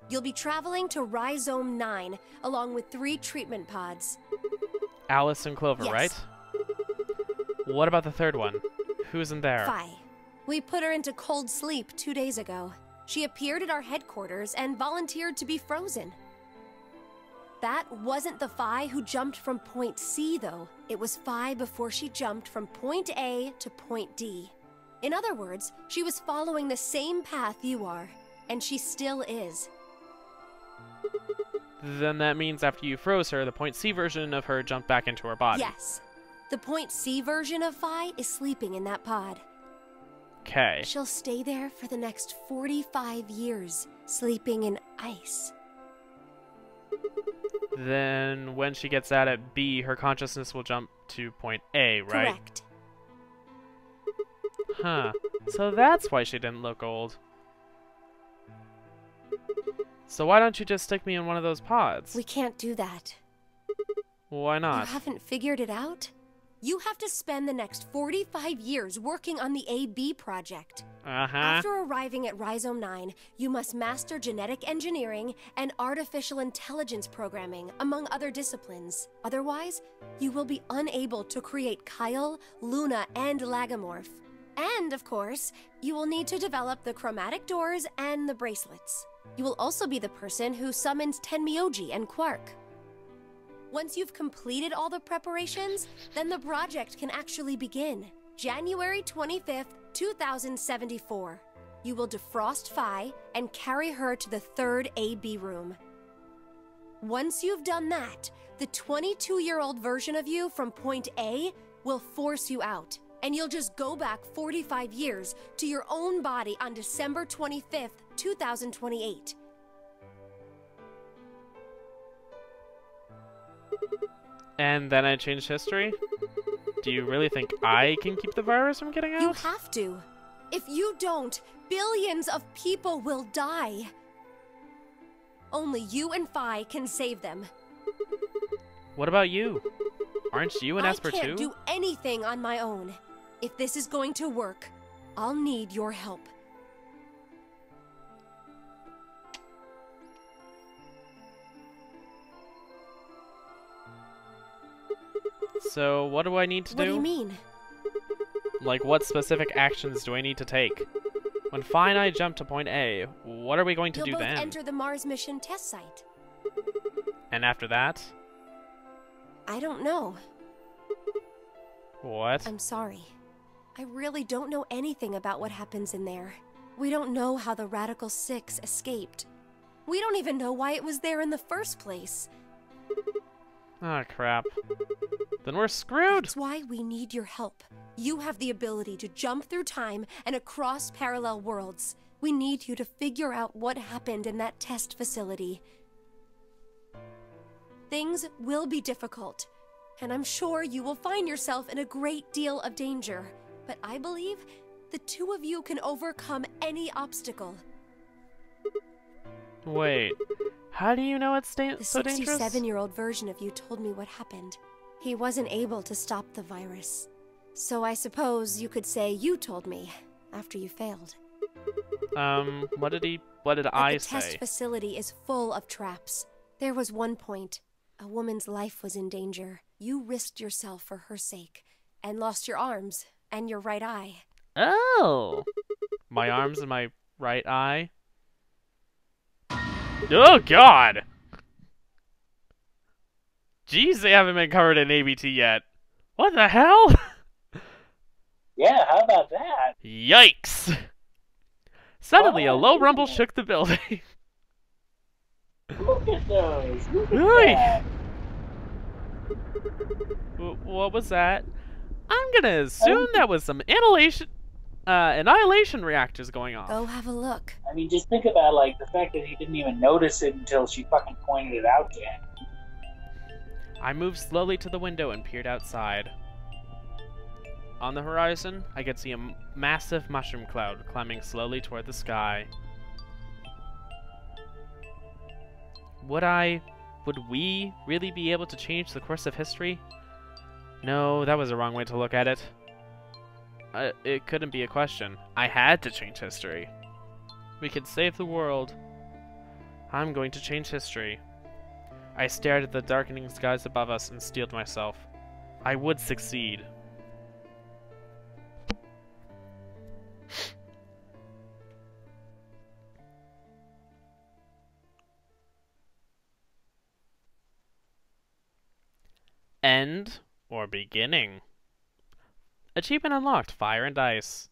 You'll be traveling to Rhizome 9, along with 3 treatment pods. Alice and Clover, Yes. right? What about the third one? Who's in there? Phi. We put her into cold sleep 2 days ago. She appeared at our headquarters and volunteered to be frozen. That wasn't the Phi who jumped from point C, though. It was Phi before she jumped from point A to point D. In other words, she was following the same path you are, and she still is. Then that means after you froze her, the point C version of her jumped back into her body. Yes. The point C version of Phi is sleeping in that pod. Okay. She'll stay there for the next 45 years, sleeping in ice. Then when she gets out at B, her consciousness will jump to point A, right? Correct. Huh. So that's why she didn't look old. So why don't you just stick me in one of those pods? We can't do that. Why not? You haven't figured it out? You have to spend the next 45 years working on the AB project. After arriving at Rhizome 9, you must master genetic engineering and artificial intelligence programming, among other disciplines. Otherwise, you will be unable to create Kyle, Luna, and Lagomorph. And, of course, you will need to develop the chromatic doors and the bracelets. You will also be the person who summons Tenmyoji and Quark. Once you've completed all the preparations, then the project can actually begin. January 25th, 2074. You will defrost Phi and carry her to the 3rd AB room. Once you've done that, the 22-year-old version of you from point A will force you out, and you'll just go back 45 years to your own body on December 25th, 2028. And then I change history? Do you really think I can keep the virus from getting out? You have to. If you don't, billions of people will die. Only you and Phi can save them. What about you? Aren't you an Esper too? I can't do anything on my own. If this is going to work, I'll need your help. So, what do I need to do? What do you mean? Like, what specific actions do I need to take? When Phi and I jump to point A, what are we going to do then? You'll both enter the Mars mission test site. And after that? I don't know. What? I'm sorry. I really don't know anything about what happens in there. We don't know how the Radical 6 escaped. We don't even know why it was there in the first place. Ah, crap. Then we're screwed! That's why we need your help. You have the ability to jump through time and across parallel worlds. We need you to figure out what happened in that test facility. Things will be difficult, and I'm sure you will find yourself in a great deal of danger. But I believe the two of you can overcome any obstacle. Wait, how do you know it's so dangerous? The 67-year-old version of you told me what happened. He wasn't able to stop the virus. So I suppose you could say you told me after you failed. What did I say? The test facility is full of traps. There was one point. A woman's life was in danger. You risked yourself for her sake and lost your arms and your right eye. Oh! My arms and my right eye? Oh, God! Jeez, they haven't been covered in ABT yet. What the hell? Yeah, how about that? Yikes! Suddenly, a low rumble shook the building. Look at those! Look at that! What was that? I'm gonna assume that was some annihilation reactors going off. Go have a look. I mean, just think about, like, the fact that he didn't even notice it until she fucking pointed it out to him. I moved slowly to the window and peered outside. On the horizon, I could see a massive mushroom cloud climbing slowly toward the sky. Would we really be able to change the course of history? No, that was the wrong way to look at it. It couldn't be a question. I had to change history. We could save the world. I'm going to change history. I stared at the darkening skies above us and steeled myself. I would succeed. End or beginning? Achievement unlocked, Fire and Ice.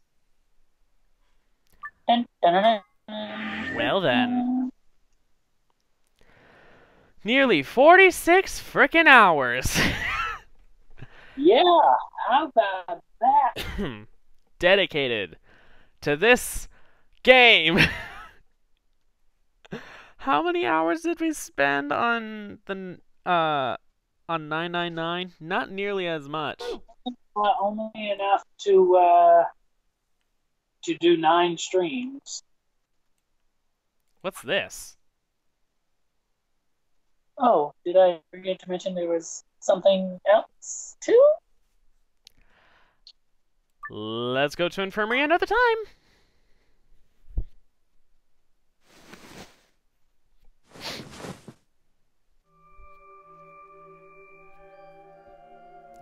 Well then. Nearly 46 frickin' hours. Yeah, how about that? Dedicated to this game. How many hours did we spend on the on 999? Not nearly as much. Only enough to do 9 streams. What's this? Oh, did I forget to mention there was something else too? Let's go to infirmary another time.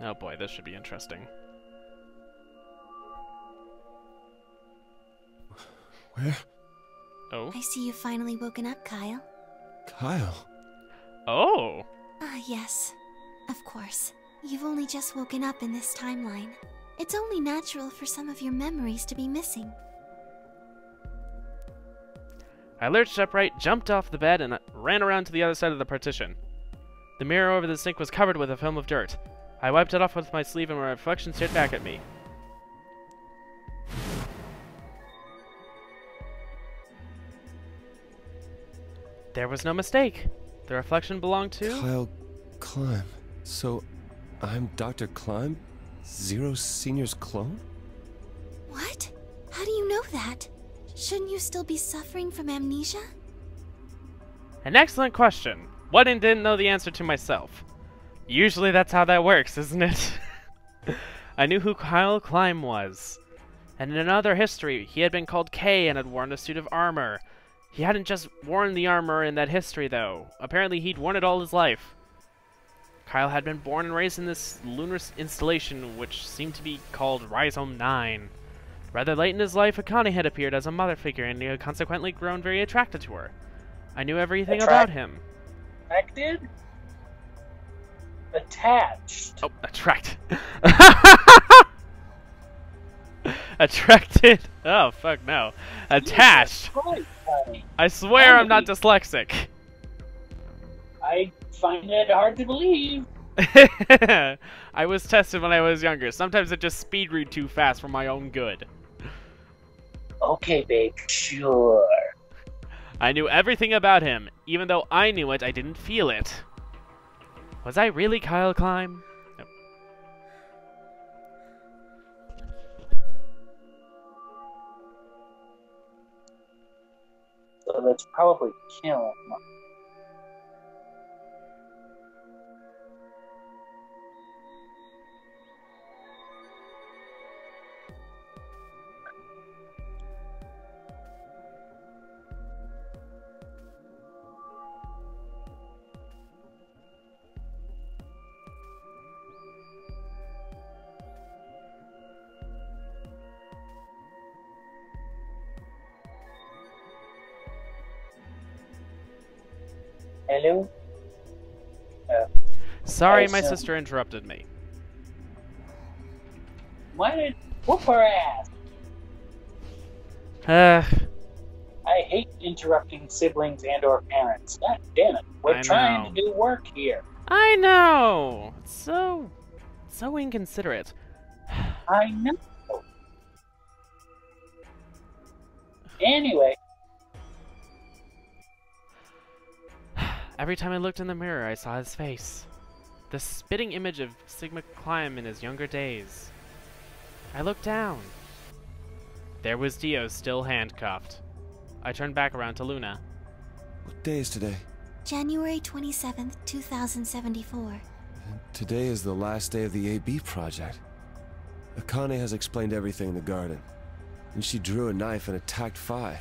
Oh boy, this should be interesting. Where? Oh. I see you've finally woken up, Kyle. Kyle? Oh! Ah, yes. Of course. You've only just woken up in this timeline. It's only natural for some of your memories to be missing. I lurched upright, jumped off the bed, and ran around to the other side of the partition. The mirror over the sink was covered with a film of dirt. I wiped it off with my sleeve and my reflection stared back at me. There was no mistake. The reflection belonged to... Kyle Climb. So, I'm Dr. Climb? Zero Senior's clone? What? How do you know that? Shouldn't you still be suffering from amnesia? An excellent question. One and didn't know the answer to myself. Usually that's how that works, isn't it? I knew who Kyle Climb was. And in another history, he had been called K and had worn a suit of armor. He hadn't just worn the armor in that history, though. Apparently he'd worn it all his life. Kyle had been born and raised in this lunar installation, which seemed to be called Rhizome 9. Rather late in his life, Akane had appeared as a mother figure, and he had consequently grown very attracted to her. I knew everything about him. Attracted? Attached. Oh, attract. Attracted? Oh, fuck no. Attached. I swear I'm not dyslexic. I find it hard to believe. I was tested when I was younger. Sometimes I just speed read too fast for my own good. Okay, babe, sure. I knew everything about him. Even though I knew it, I didn't feel it. Was I really Kyle Climb? No. So that's probably Kim. Hello? Sorry, my sister interrupted me. Why did whoop her ass? I hate interrupting siblings and or parents. God damn it. We're trying to do work here. I know! It's so inconsiderate. I know. Anyway. Every time I looked in the mirror, I saw his face. The spitting image of Sigma Climb in his younger days. I looked down. There was Dio still handcuffed. I turned back around to Luna. What day is today? January 27th, 2074. And today is the last day of the AB project. Akane has explained everything in the garden. And she drew a knife and attacked Phi.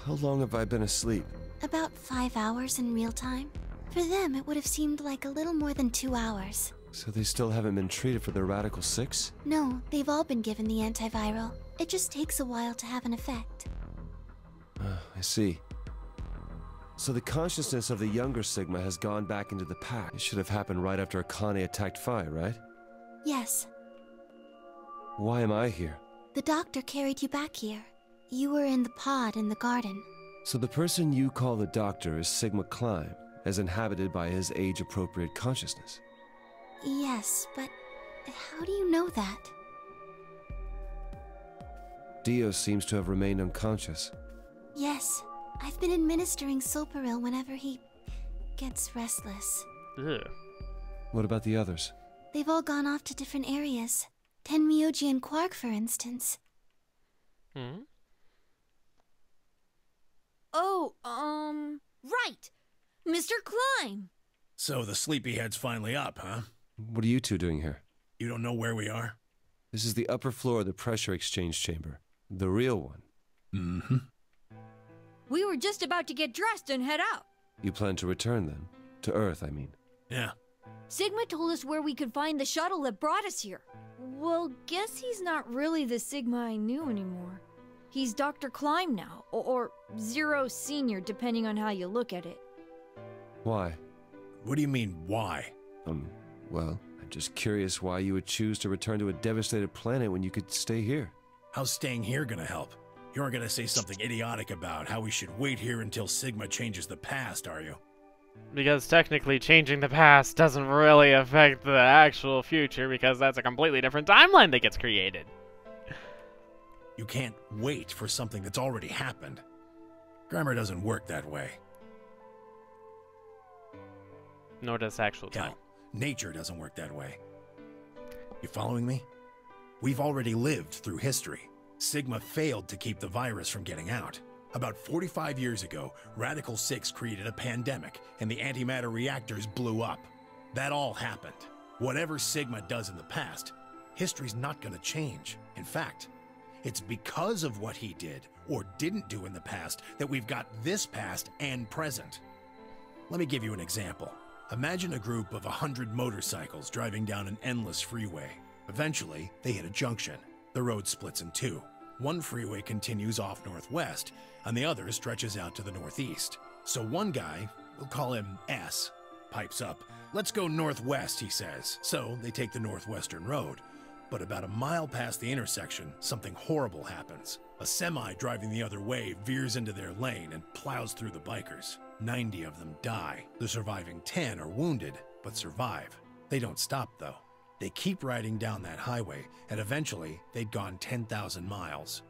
How long have I been asleep? About 5 hours in real time. For them, it would have seemed like a little more than 2 hours. So they still haven't been treated for their Radical 6? No, they've all been given the antiviral. It just takes a while to have an effect. I see. So the consciousness of the younger Sigma has gone back into the pack. It should have happened right after Akane attacked Phi, right? Yes. Why am I here? The doctor carried you back here. You were in the pod in the garden. So the person you call the doctor is Sigma Climb, as inhabited by his age-appropriate consciousness. Yes, but how do you know that? Dio seems to have remained unconscious. Yes, I've been administering Soparil whenever he gets restless. Ugh. What about the others? They've all gone off to different areas. Tenmyoji and Quark, for instance. Hmm? Oh, right! Mr. Climb! So the sleepyhead's finally up, huh? What are you two doing here? You don't know where we are? This is the upper floor of the pressure exchange chamber. The real one. Mm-hmm. We were just about to get dressed and head out. You plan to return then? To Earth, I mean. Yeah. Sigma told us where we could find the shuttle that brought us here. Well, guess he's not really the Sigma I knew anymore. He's Dr. Climb now, or Zero Senior, depending on how you look at it. Why? What do you mean, why? Well, I'm just curious why you would choose to return to a devastated planet when you could stay here. How's staying here gonna help? You aren't gonna say something idiotic about how we should wait here until Sigma changes the past, are you? Because technically changing the past doesn't really affect the actual future, because that's a completely different timeline that gets created. You can't wait for something that's already happened. Grammar doesn't work that way. Nor does actual time. Hell, nature doesn't work that way. You following me? We've already lived through history. Sigma failed to keep the virus from getting out. About 45 years ago, Radical 6 created a pandemic, and the antimatter reactors blew up. That all happened. Whatever Sigma does in the past, history's not gonna change. In fact, it's because of what he did, or didn't do in the past, that we've got this past and present. Let me give you an example. Imagine a group of 100 motorcycles driving down an endless freeway. Eventually, they hit a junction. The road splits in two. One freeway continues off northwest, and the other stretches out to the northeast. So one guy, we'll call him S, pipes up. "Let's go northwest," he says. So they take the northwestern road. But about a mile past the intersection, something horrible happens. A semi driving the other way veers into their lane and plows through the bikers. 90 of them die. The surviving 10 are wounded, but survive. They don't stop, though. They keep riding down that highway, and eventually they'd gone 10,000 miles.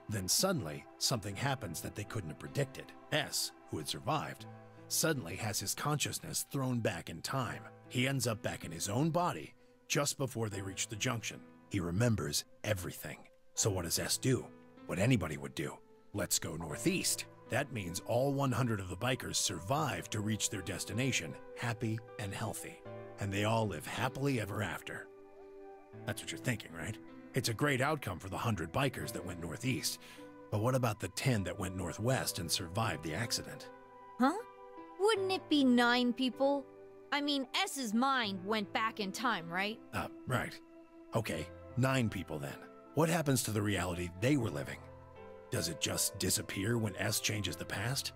Then suddenly, something happens that they couldn't have predicted. S, who had survived, suddenly has his consciousness thrown back in time. He ends up back in his own body just before they reach the junction. He remembers everything. So what does S do? What anybody would do. Let's go northeast. That means all 100 of the bikers survive to reach their destination, happy and healthy. And they all live happily ever after. That's what you're thinking, right? It's a great outcome for the 100 bikers that went northeast. But what about the 10 that went northwest and survived the accident? Huh? Wouldn't it be 9 people? I mean, S's mind went back in time, right? Right. Okay, 9 people then. What happens to the reality they were living? Does it just disappear when S changes the past?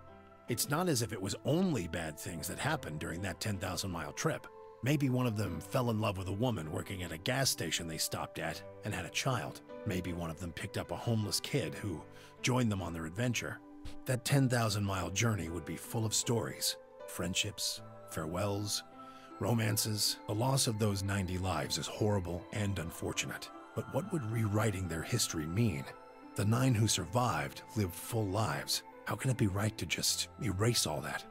It's not as if it was only bad things that happened during that 10,000-mile trip. Maybe one of them fell in love with a woman working at a gas station they stopped at and had a child. Maybe one of them picked up a homeless kid who joined them on their adventure. That 10,000-mile journey would be full of stories, friendships, farewells, romances. The loss of those 90 lives is horrible and unfortunate. But what would rewriting their history mean? The 9 who survived lived full lives. How can it be right to just erase all that?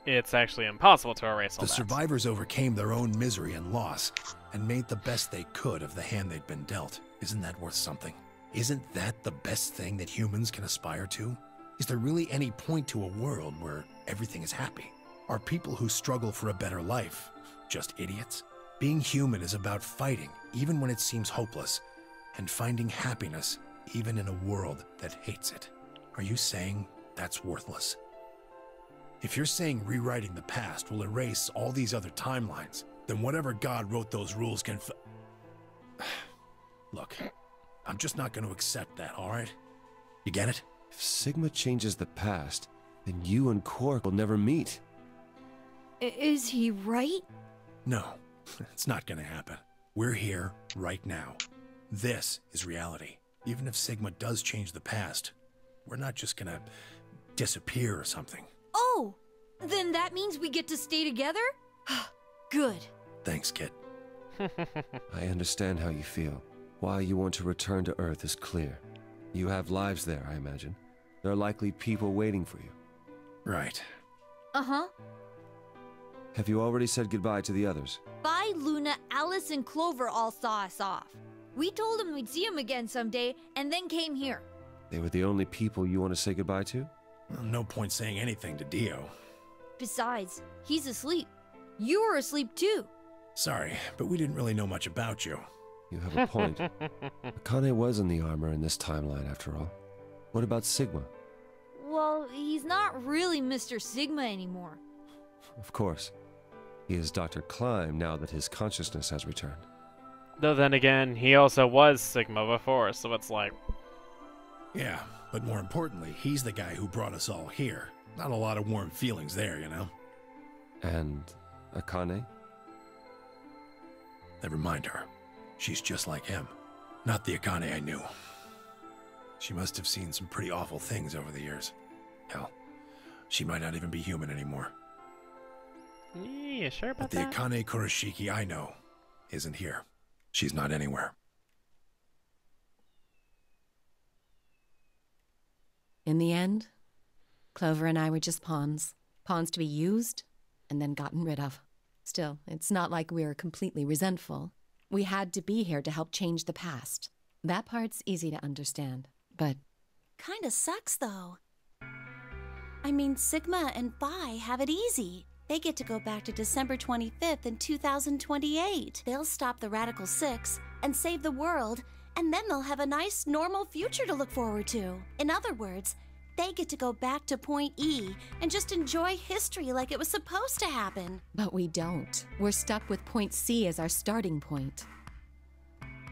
It's actually impossible to erase all that. The survivors overcame their own misery and loss and made the best they could of the hand they'd been dealt. Isn't that worth something? Isn't that the best thing that humans can aspire to? Is there really any point to a world where everything is happy? Are people who struggle for a better life just idiots? Being human is about fighting, even when it seems hopeless, and finding happiness, even in a world that hates it. Are you saying that's worthless? If you're saying rewriting the past will erase all these other timelines, then whatever God wrote those rules can Look, I'm just not going to accept that, alright? You get it? If Sigma changes the past, then you and Quark will never meet. Is he right? No, it's not going to happen. We're here right now. This is reality. Even if Sigma does change the past, we're not just going to disappear or something. Oh, then that means we get to stay together? Good. Thanks, kid. I understand how you feel. Why you want to return to Earth is clear. You have lives there, I imagine. There are likely people waiting for you. Right. Uh-huh. Have you already said goodbye to the others? Bye, Luna, Alice, and Clover all saw us off. We told them we'd see them again someday, and then came here. They were the only people you want to say goodbye to? Well, no point saying anything to Dio. Besides, he's asleep. You were asleep too. Sorry, but we didn't really know much about you. You have a point. Akane was in the armor in this timeline, after all. What about Sigma? Well, he's not really Mr. Sigma anymore. Of course. He is Dr. Klein now that his consciousness has returned. Though then again, he also was Sigma before, so it's like... Yeah, but more importantly, he's the guy who brought us all here. Not a lot of warm feelings there, you know? And Akane? Never mind her. She's just like him. Not the Akane I knew. She must have seen some pretty awful things over the years. Hell, she might not even be human anymore. Yeah, sure about but the that? Akane Kurashiki I know isn't here. She's not anywhere. In the end, Clover and I were just pawns. Pawns to be used and then gotten rid of. Still, it's not like we were completely resentful. We had to be here to help change the past. That part's easy to understand, but... Kinda sucks, though. I mean, Sigma and Phi have it easy. They get to go back to December 25th in 2028. They'll stop the Radical 6 and save the world, and then they'll have a nice, normal future to look forward to. In other words, they get to go back to Point E and just enjoy history like it was supposed to happen. But we don't. We're stuck with Point C as our starting point.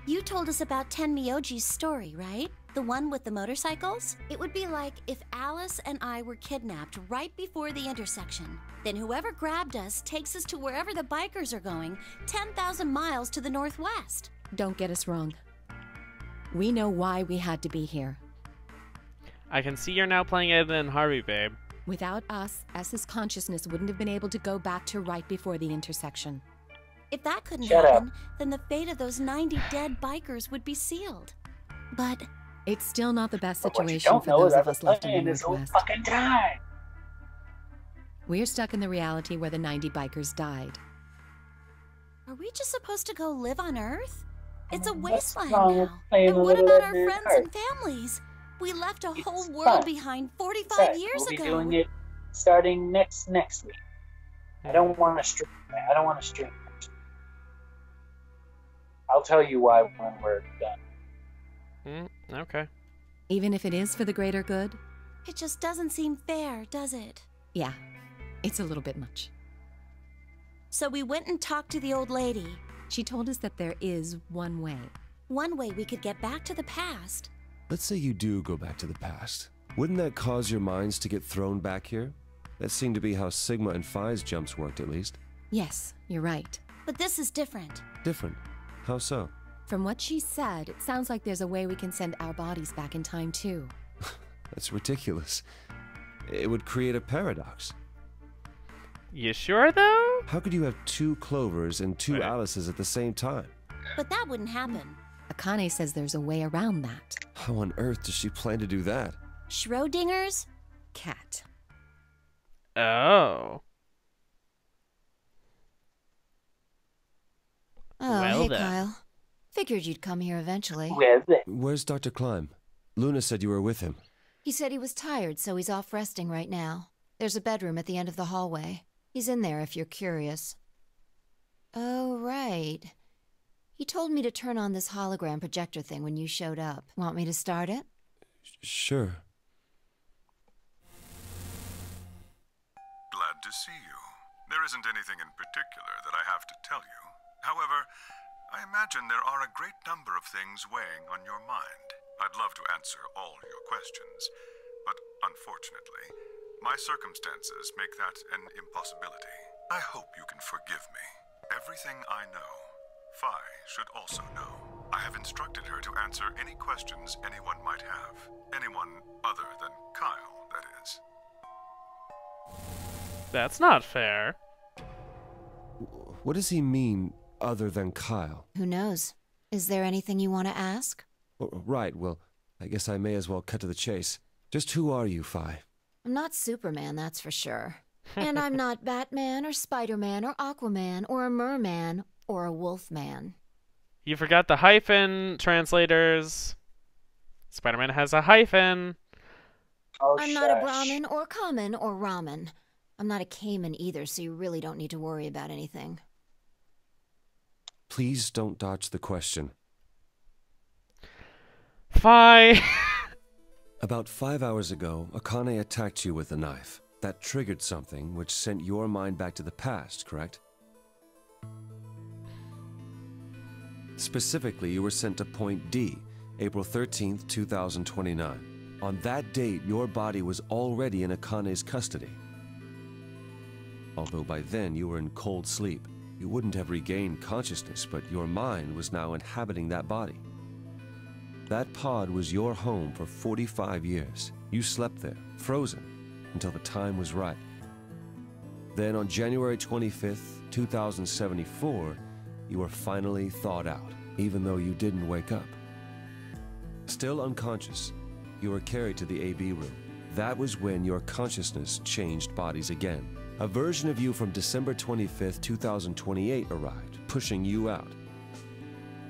You told us about Tenmyoji's story, right? The one with the motorcycles? It would be like if Alice and I were kidnapped right before the intersection. Then whoever grabbed us takes us to wherever the bikers are going, 10,000 miles to the northwest. Don't get us wrong. We know why we had to be here. I can see you're now playing Ed and Harvey, babe. Without us, S's consciousness wouldn't have been able to go back to right before the intersection. If that couldn't happen, then the fate of those 90 dead bikers would be sealed. But... It's still not the best situation for those of us left in the Northwest. Fucking time. We're stuck in the reality where the 90 bikers died. Are we just supposed to go live on Earth? It's a wasteland now. And what about our friends and families? We left a whole world behind 45 years ago. We'll be doing it starting next week. I don't want to stream. I don't want to stream. I'll tell you why when we're done. Okay. Even if it is for the greater good? It just doesn't seem fair, does it? Yeah, it's a little bit much. So we went and talked to the old lady. She told us that there is one way. One way we could get back to the past. Let's say you do go back to the past. Wouldn't that cause your minds to get thrown back here? That seemed to be how Sigma and Phi's jumps worked, at least. Yes, you're right. But this is different. Different? How so? From what she said, it sounds like there's a way we can send our bodies back in time, too. That's ridiculous. It would create a paradox. You sure, though? How could you have two Clovers and two Alices at the same time? But that wouldn't happen. Akane says there's a way around that. How on earth does she plan to do that? Schrodinger's cat. Oh. Oh, well, hey, then. Kyle. Figured you'd come here eventually. Where's Dr. Klein? Luna said you were with him. He said he was tired, so he's off resting right now. There's a bedroom at the end of the hallway. He's in there if you're curious. Oh, right. He told me to turn on this hologram projector thing when you showed up. Want me to start it? Sure. Glad to see you. There isn't anything in particular that I have to tell you. However, I imagine there are a great number of things weighing on your mind. I'd love to answer all your questions, but unfortunately, my circumstances make that an impossibility. I hope you can forgive me. Everything I know, Phi should also know. I have instructed her to answer any questions anyone might have. Anyone other than Kyle, that is. That's not fair. What does he mean, other than Kyle? Who knows? Is there anything you want to ask? Right, well, I guess I may as well cut to the chase. Just who are you, Phi? I'm not Superman, that's for sure. And I'm not Batman or Spider-Man or Aquaman or a Merman or a Wolfman. You forgot the hyphen, translators. Spider-Man has a hyphen. Oh, I'm not a Brahmin or Common or Ramen. I'm not a Cayman either, so you really don't need to worry about anything. Please don't dodge the question. Phi. About 5 hours ago, Akane attacked you with a knife. That triggered something which sent your mind back to the past, correct? Specifically, you were sent to Point D, April 13th, 2029. On that date, your body was already in Akane's custody. Although by then, you were in cold sleep. You wouldn't have regained consciousness, but your mind was now inhabiting that body. That pod was your home for 45 years. You slept there, frozen, until the time was right. Then on January 25th, 2074, you were finally thawed out, even though you didn't wake up. Still unconscious, you were carried to the AB room. That was when your consciousness changed bodies again. A version of you from December 25th, 2028 arrived, pushing you out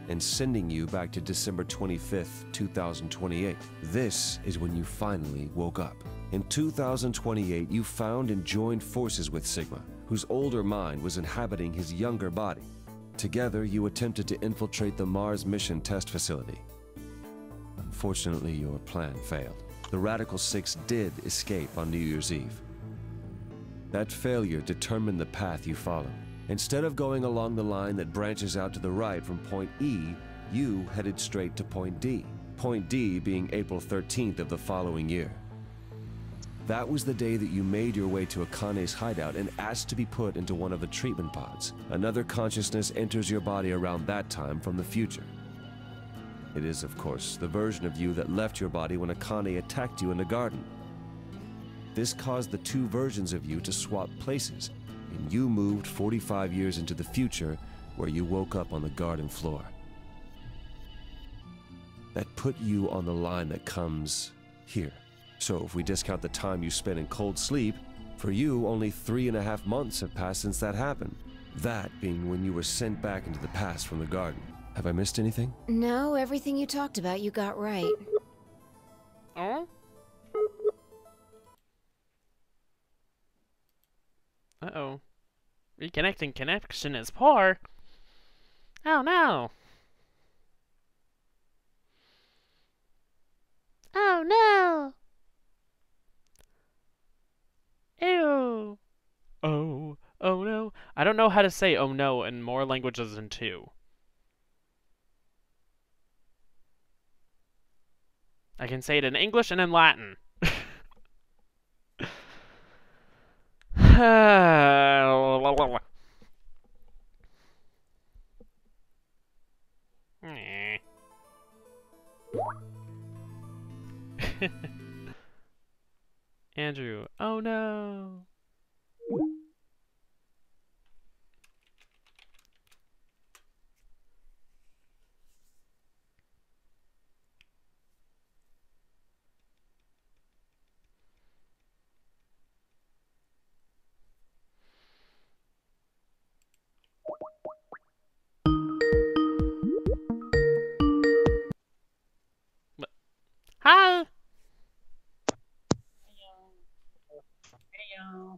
and sending you back to December 25th, 2028. This is when you finally woke up. In 2028, you found and joined forces with Sigma, whose older mind was inhabiting his younger body. Together, you attempted to infiltrate the Mars mission test facility. Unfortunately, your plan failed. The Radical Six did escape on New Year's Eve. That failure determined the path you followed. Instead of going along the line that branches out to the right from point E, you headed straight to point D. Point D being April 13th of the following year. That was the day that you made your way to Akane's hideout and asked to be put into one of the treatment pods. Another consciousness enters your body around that time from the future. It is, of course, the version of you that left your body when Akane attacked you in the garden. This caused the two versions of you to swap places, and you moved 45 years into the future, where you woke up on the garden floor. That put you on the line that comes here. So if we discount the time you spent in cold sleep, for you only 3.5 months have passed since that happened. That being when you were sent back into the past from the garden. Have I missed anything? No, everything you talked about you got right. Oh? Uh-oh. Reconnecting connection is poor. Oh no. Oh no. Ew. Oh. Oh no. I don't know how to say oh no in more languages than 2. I can say it in English and in Latin. Andrew, oh no. Hi. Heyo.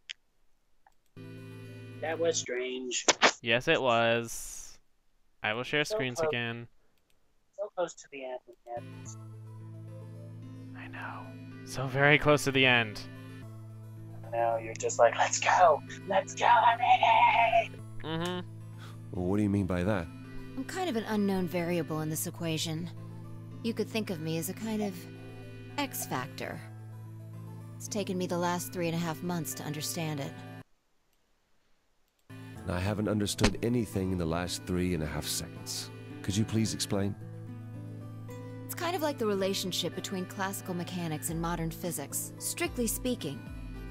That was strange. Yes, it was. I will share screens again. So close to the end. I know. So very close to the end. Now you're just like, let's go! Let's go already! Mm-hmm. Well, what do you mean by that? I'm kind of an unknown variable in this equation. You could think of me as a kind of X factor. It's taken me the last 3.5 months to understand it. I haven't understood anything in the last 3.5 seconds. Could you please explain? It's kind of like the relationship between classical mechanics and modern physics. Strictly speaking,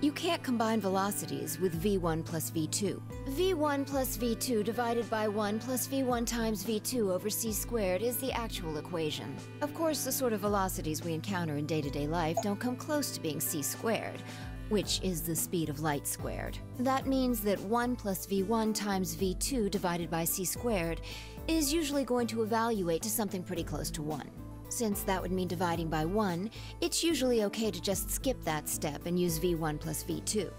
you can't combine velocities with v1 plus v2. v1 plus v2 divided by 1 plus v1 times v2 over c squared is the actual equation. Of course, the sort of velocities we encounter in day-to-day life don't come close to being c squared, which is the speed of light squared. That means that 1 plus v1 times v2 divided by c squared is usually going to evaluate to something pretty close to 1. Since that would mean dividing by 1, it's usually okay to just skip that step and use v1 plus v2.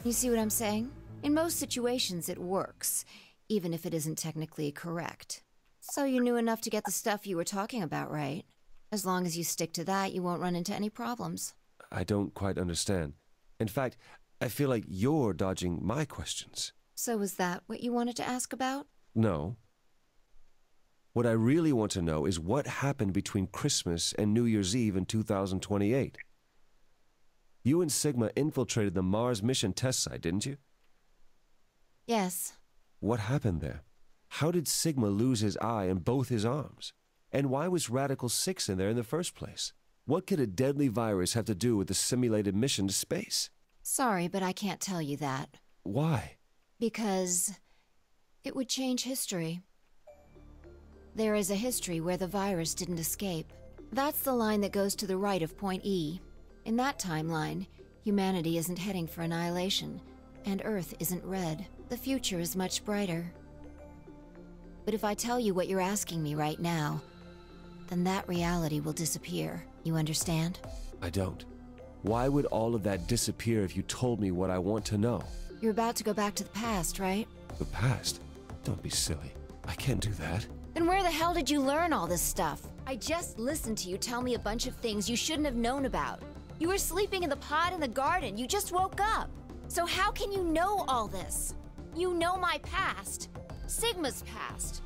You see what I'm saying? In most situations it works, even if it isn't technically correct. So you knew enough to get the stuff you were talking about right. As long as you stick to that, you won't run into any problems. I don't quite understand. In fact, I feel like you're dodging my questions. So was that what you wanted to ask about? No. What I really want to know is what happened between Christmas and New Year's Eve in 2028. You and Sigma infiltrated the Mars mission test site, didn't you? Yes. What happened there? How did Sigma lose his eye and both his arms? And why was Radical 6 in there in the first place? What could a deadly virus have to do with the simulated mission to space? Sorry, but I can't tell you that. Why? Because it would change history. There is a history where the virus didn't escape. That's the line that goes to the right of point E. In that timeline, humanity isn't heading for annihilation, and Earth isn't red. The future is much brighter. But if I tell you what you're asking me right now, then that reality will disappear. You understand? I don't. Why would all of that disappear if you told me what I want to know? You're about to go back to the past, right? The past? Don't be silly. I can't do that. Then where the hell did you learn all this stuff? I just listened to you tell me a bunch of things you shouldn't have known about. You were sleeping in the pod in the garden. You just woke up. So how can you know all this? You know my past. Sigma's past.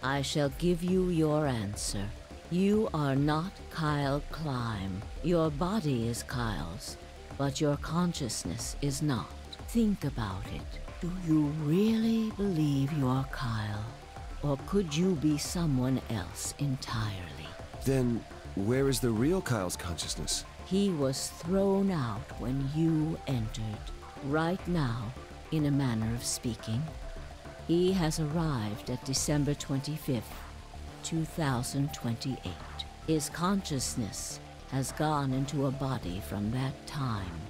I shall give you your answer. You are not Kyle Climb. Your body is Kyle's, but your consciousness is not. Think about it. Do you really believe you're Kyle? Or could you be someone else entirely? Then, where is the real Kyle's consciousness? He was thrown out when you entered. Right now, in a manner of speaking. He has arrived at December 25th, 2028. His consciousness has gone into a body from that time.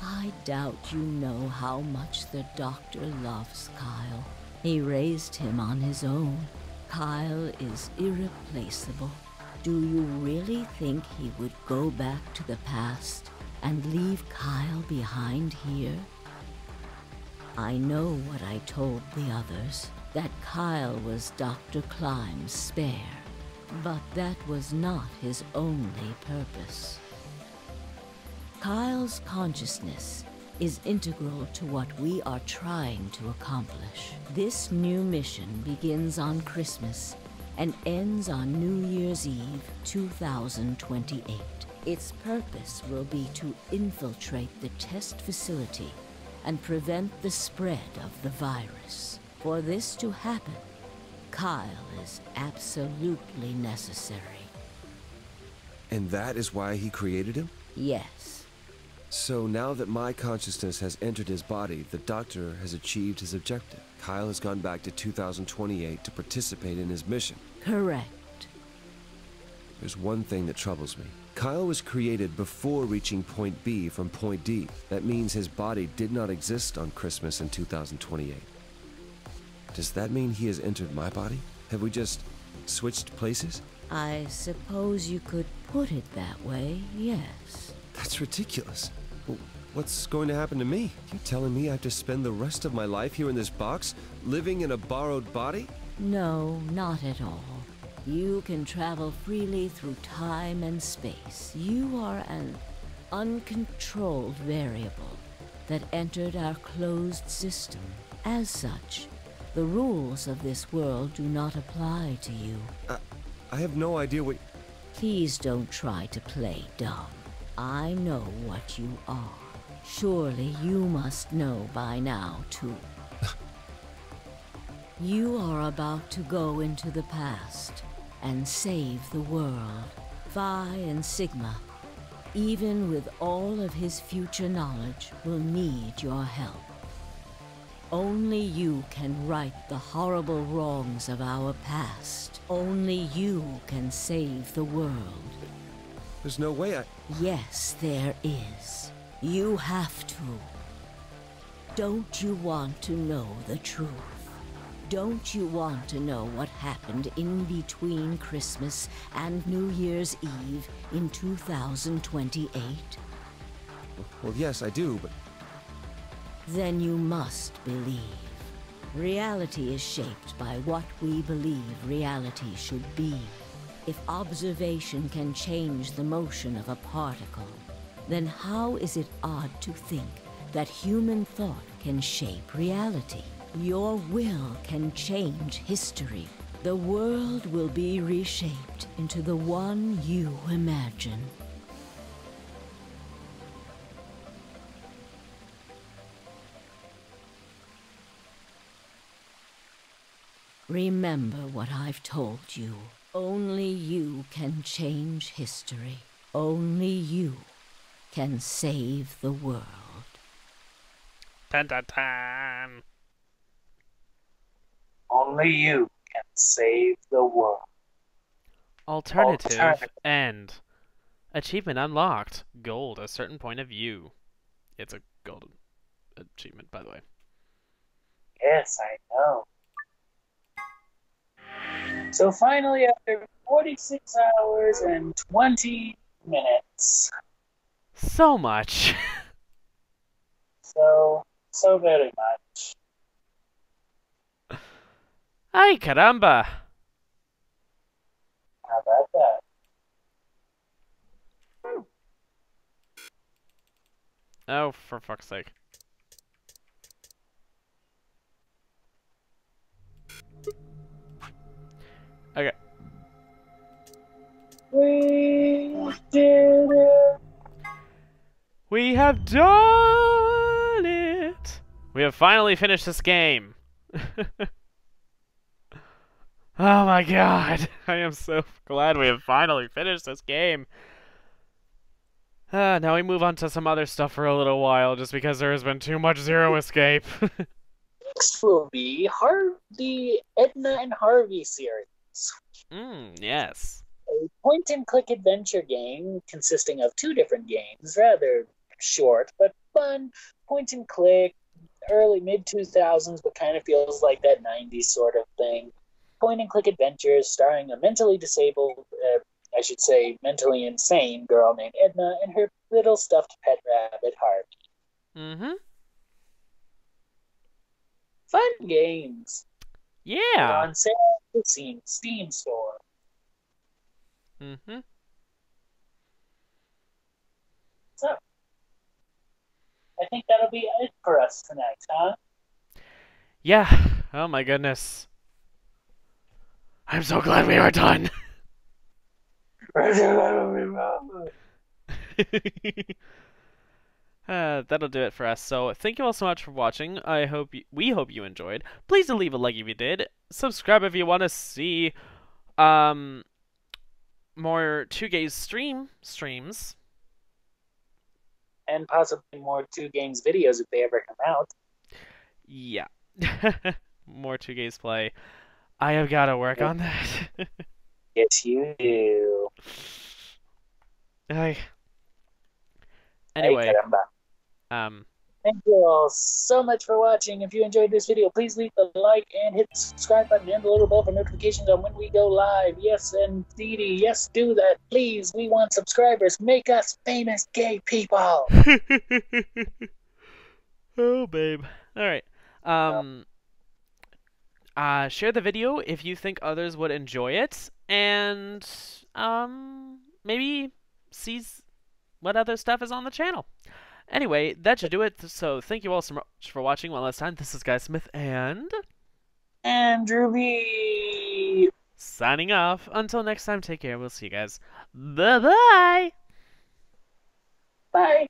I doubt you know how much the Doctor loves Kyle. He raised him on his own. Kyle is irreplaceable. Do you really think he would go back to the past and leave Kyle behind here? I know what I told the others, that Kyle was Dr. Climb's spare, but that was not his only purpose. Kyle's consciousness is integral to what we are trying to accomplish. This new mission begins on Christmas and ends on New Year's Eve, 2028. Its purpose will be to infiltrate the test facility and prevent the spread of the virus. For this to happen, Kyle is absolutely necessary. And that is why he created him? Yes. So now that my consciousness has entered his body, the Doctor has achieved his objective. Kyle has gone back to 2028 to participate in his mission. Correct. There's one thing that troubles me. Kyle was created before reaching point B from point D. That means his body did not exist on Christmas in 2028. Does that mean he has entered my body? Have we just switched places? I suppose you could put it that way, yes. That's ridiculous. What's going to happen to me? You telling me I have to spend the rest of my life here in this box, living in a borrowed body? No, not at all. You can travel freely through time and space. You are an uncontrolled variable that entered our closed system. As such, the rules of this world do not apply to you. I have no idea what... Please don't try to play dumb. I know what you are. Surely you must know by now, too. You are about to go into the past and save the world. Phi and Sigma, even with all of his future knowledge, will need your help. Only you can right the horrible wrongs of our past. Only you can save the world. There's no way I... Yes, there is. You have to. Don't you want to know the truth? Don't you want to know what happened in between Christmas and New Year's Eve in 2028? Well, yes, I do, but... Then you must believe. Reality is shaped by what we believe reality should be. If observation can change the motion of a particle, then how is it odd to think that human thought can shape reality? Your will can change history. The world will be reshaped into the one you imagine. Remember what I've told you. Only you can change history. Only you can save the world. Dun dun dun. Only you can save the world. Alternative end. Achievement unlocked. Gold, a certain point of view. It's a golden achievement, by the way. Yes, I know. So finally, after 46 hours and 20 minutes. So much. So very much. Ay, caramba. How about that? Oh, for fuck's sake. Okay. We did it! We have done it! We have finally finished this game. Oh my god. I am so glad we have finally finished this game. Now we move on to some other stuff for a little while, just because there has been too much Zero Escape. Next will be the Edna and Harvey series. Yes. A point-and-click adventure game consisting of 2 different games, rather short but fun, point-and-click, early mid-2000s, but kind of feels like that 90s sort of thing. Point-and-click adventures starring a mentally disabled, I should say mentally insane girl named Edna and her little stuffed pet rabbit Harvey. Mm-hmm. Fun games. Yeah. On sale at the Steam store. Mm-hmm. So, I think that'll be it for us tonight, huh? Yeah. Oh my goodness. I'm so glad we are done. That'll do it for us. So thank you all so much for watching. We hope you enjoyed. Please do leave a like if you did. Subscribe if you want to see more 2GaysStream streams. And possibly more 2Games videos if they ever come out. Yeah. More 2Gays play. I have got to work on that. Yes, you do. Anyway. Thank you all so much for watching. If you enjoyed this video, please leave a like and hit the subscribe button and the little bell for notifications on when we go live. Yes, indeedy. Yes, do that. Please, we want subscribers. Make us famous gay people. Oh, babe. Alright. Share the video if you think others would enjoy it. And, maybe see what other stuff is on the channel. Anyway, that should do it. So thank you all so much for watching one last time. This is Guy Smith and Andrew Lee signing off. Until next time, take care. We'll see you guys. Bye-bye. Bye.